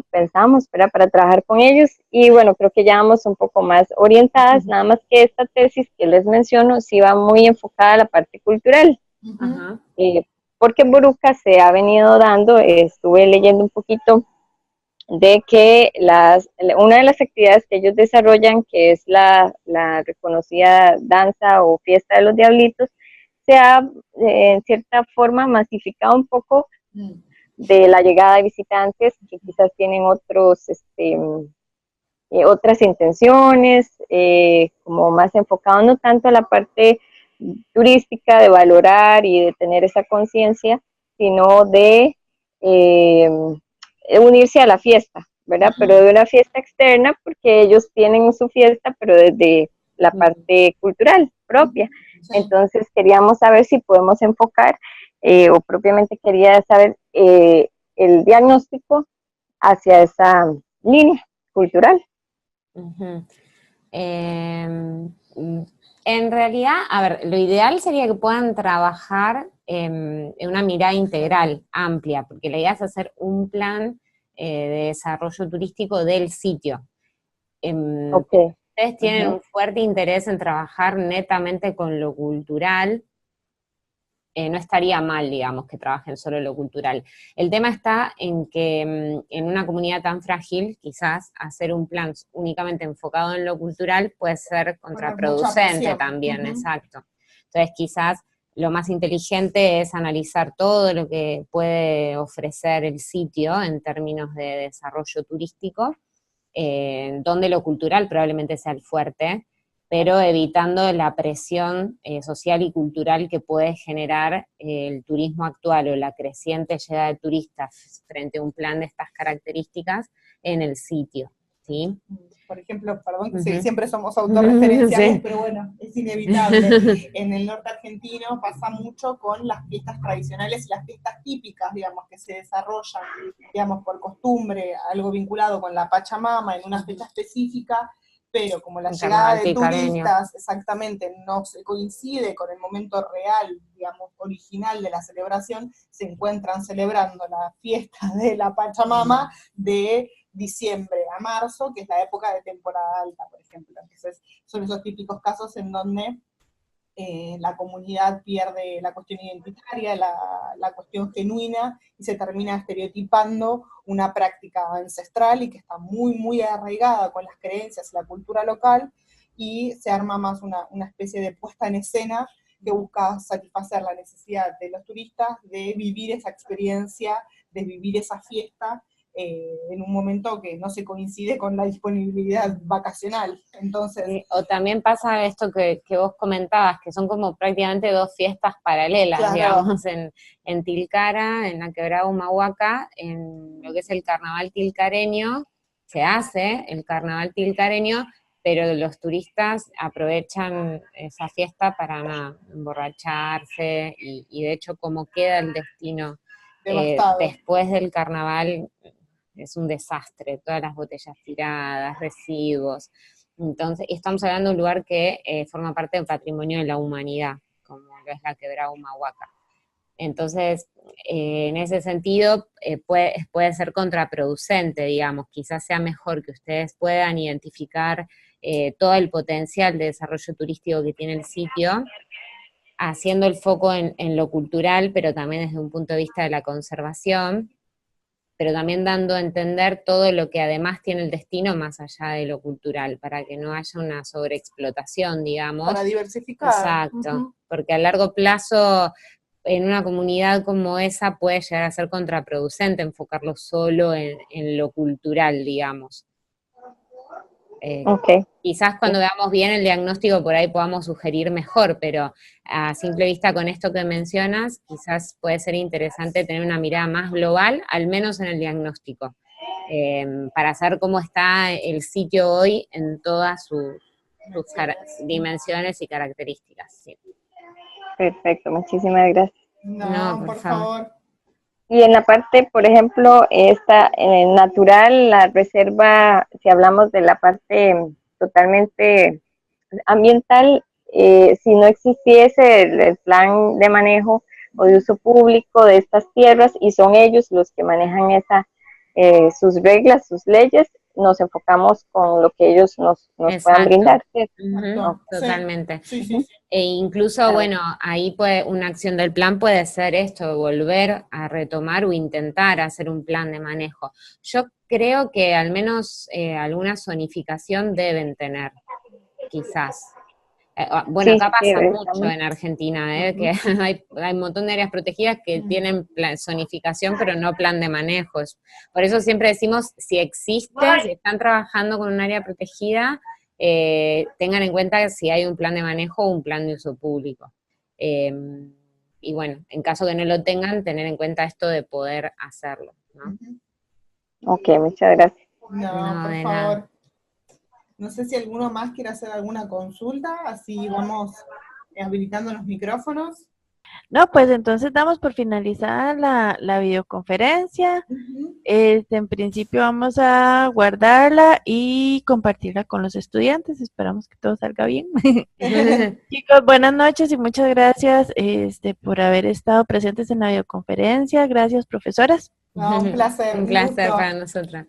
Pensamos, ¿verdad? Para trabajar con ellos, y bueno, creo que ya vamos un poco más orientadas, nada más que esta tesis que les menciono sí va muy enfocada a la parte cultural. Porque en Boruca se ha venido dando, estuve leyendo un poquito de que una de las actividades que ellos desarrollan, que es la reconocida danza o fiesta de los diablitos, se ha en cierta forma masificado un poco de la llegada de visitantes que quizás tienen otras intenciones, como más enfocado no tanto a la parte turística de valorar y de tener esa conciencia, sino de unirse a la fiesta, ¿verdad? Pero de una fiesta externa, porque ellos tienen su fiesta, pero desde la parte cultural propia. Entonces queríamos saber si podemos enfocar, o propiamente quería saber el diagnóstico hacia esa línea cultural. En realidad, a ver, lo ideal sería que puedan trabajar en una mirada integral, amplia, porque la idea es hacer un plan de desarrollo turístico del sitio. Ustedes tienen un fuerte interés en trabajar netamente con lo cultural, no estaría mal, digamos, que trabajen solo en lo cultural. El tema está en que en una comunidad tan frágil, quizás hacer un plan únicamente enfocado en lo cultural puede ser contraproducente también, exacto. Entonces quizás lo más inteligente es analizar todo lo que puede ofrecer el sitio en términos de desarrollo turístico, donde lo cultural probablemente sea el fuerte, pero evitando la presión social y cultural que puede generar el turismo actual o la creciente llegada de turistas frente a un plan de estas características en el sitio, ¿sí? Por ejemplo, perdón, que siempre somos autorreferenciales, pero bueno, es inevitable. En el norte argentino pasa mucho con las fiestas tradicionales y las fiestas típicas, digamos, que se desarrollan, digamos, por costumbre, algo vinculado con la Pachamama en una fecha específica, pero como la llegada de turistas exactamente no se coincide con el momento real, digamos, original de la celebración, se encuentran celebrando la fiesta de la Pachamama de diciembre a marzo, que es la época de temporada alta, por ejemplo. Entonces, son esos típicos casos en donde la comunidad pierde la cuestión identitaria, la cuestión genuina, y se termina estereotipando una práctica ancestral y que está muy, muy arraigada con las creencias y la cultura local, y se arma más una especie de puesta en escena que busca satisfacer la necesidad de los turistas de vivir esa experiencia, de vivir esa fiesta, en un momento que no se coincide con la disponibilidad vacacional. Entonces, o también pasa esto que vos comentabas, que son como prácticamente dos fiestas paralelas, digamos, en Tilcara, en la Quebrada Humahuaca, en lo que es el carnaval tilcareño, se hace el carnaval tilcareño, pero los turistas aprovechan esa fiesta para emborracharse, y de hecho como queda el destino después del carnaval, es un desastre, todas las botellas tiradas, residuos. Entonces, estamos hablando de un lugar que forma parte del patrimonio de la humanidad, como lo es la Quebrada Humahuaca. Entonces, en ese sentido, puede ser contraproducente, digamos. Quizás sea mejor que ustedes puedan identificar todo el potencial de desarrollo turístico que tiene el sitio, haciendo el foco en lo cultural, pero también desde un punto de vista de la conservación, pero también dando a entender todo lo que además tiene el destino más allá de lo cultural, para que no haya una sobreexplotación, digamos. Para diversificar. Exacto, porque a largo plazo, en una comunidad como esa, puede llegar a ser contraproducente enfocarlo solo en lo cultural, digamos. Quizás cuando veamos bien el diagnóstico por ahí podamos sugerir mejor, pero a simple vista con esto que mencionas, quizás puede ser interesante tener una mirada más global, al menos en el diagnóstico, para saber cómo está el sitio hoy en todas sus dimensiones y características. Sí. Perfecto, muchísimas gracias. No, por favor. Y en la parte, por ejemplo, esta natural, la reserva, si hablamos de la parte totalmente ambiental, si no existiese el plan de manejo, o de uso público de estas tierras, y son ellos los que manejan sus reglas, sus leyes. Nos enfocamos con lo que ellos nos puedan brindar. Totalmente. Sí, sí. E incluso, bueno, ahí una acción del plan puede ser esto, volver a retomar o intentar hacer un plan de manejo. Yo creo que al menos alguna zonificación deben tener, quizás. Bueno, acá pasa mucho en Argentina, que hay un montón de áreas protegidas que tienen zonificación, pero no plan de manejos. Por eso siempre decimos, si existe, si están trabajando con un área protegida, tengan en cuenta si hay un plan de manejo o un plan de uso público. Y bueno, en caso que no lo tengan, tener en cuenta esto de poder hacerlo, ¿no? Ok, muchas gracias. No, por favor. Nada. No sé si alguno más quiere hacer alguna consulta, así vamos habilitando los micrófonos. No, pues entonces damos por finalizada la videoconferencia. En principio vamos a guardarla y compartirla con los estudiantes. Esperamos que todo salga bien. Chicos, buenas noches y muchas gracias por haber estado presentes en la videoconferencia. Gracias, profesoras. No, un placer. Un placer para nosotras.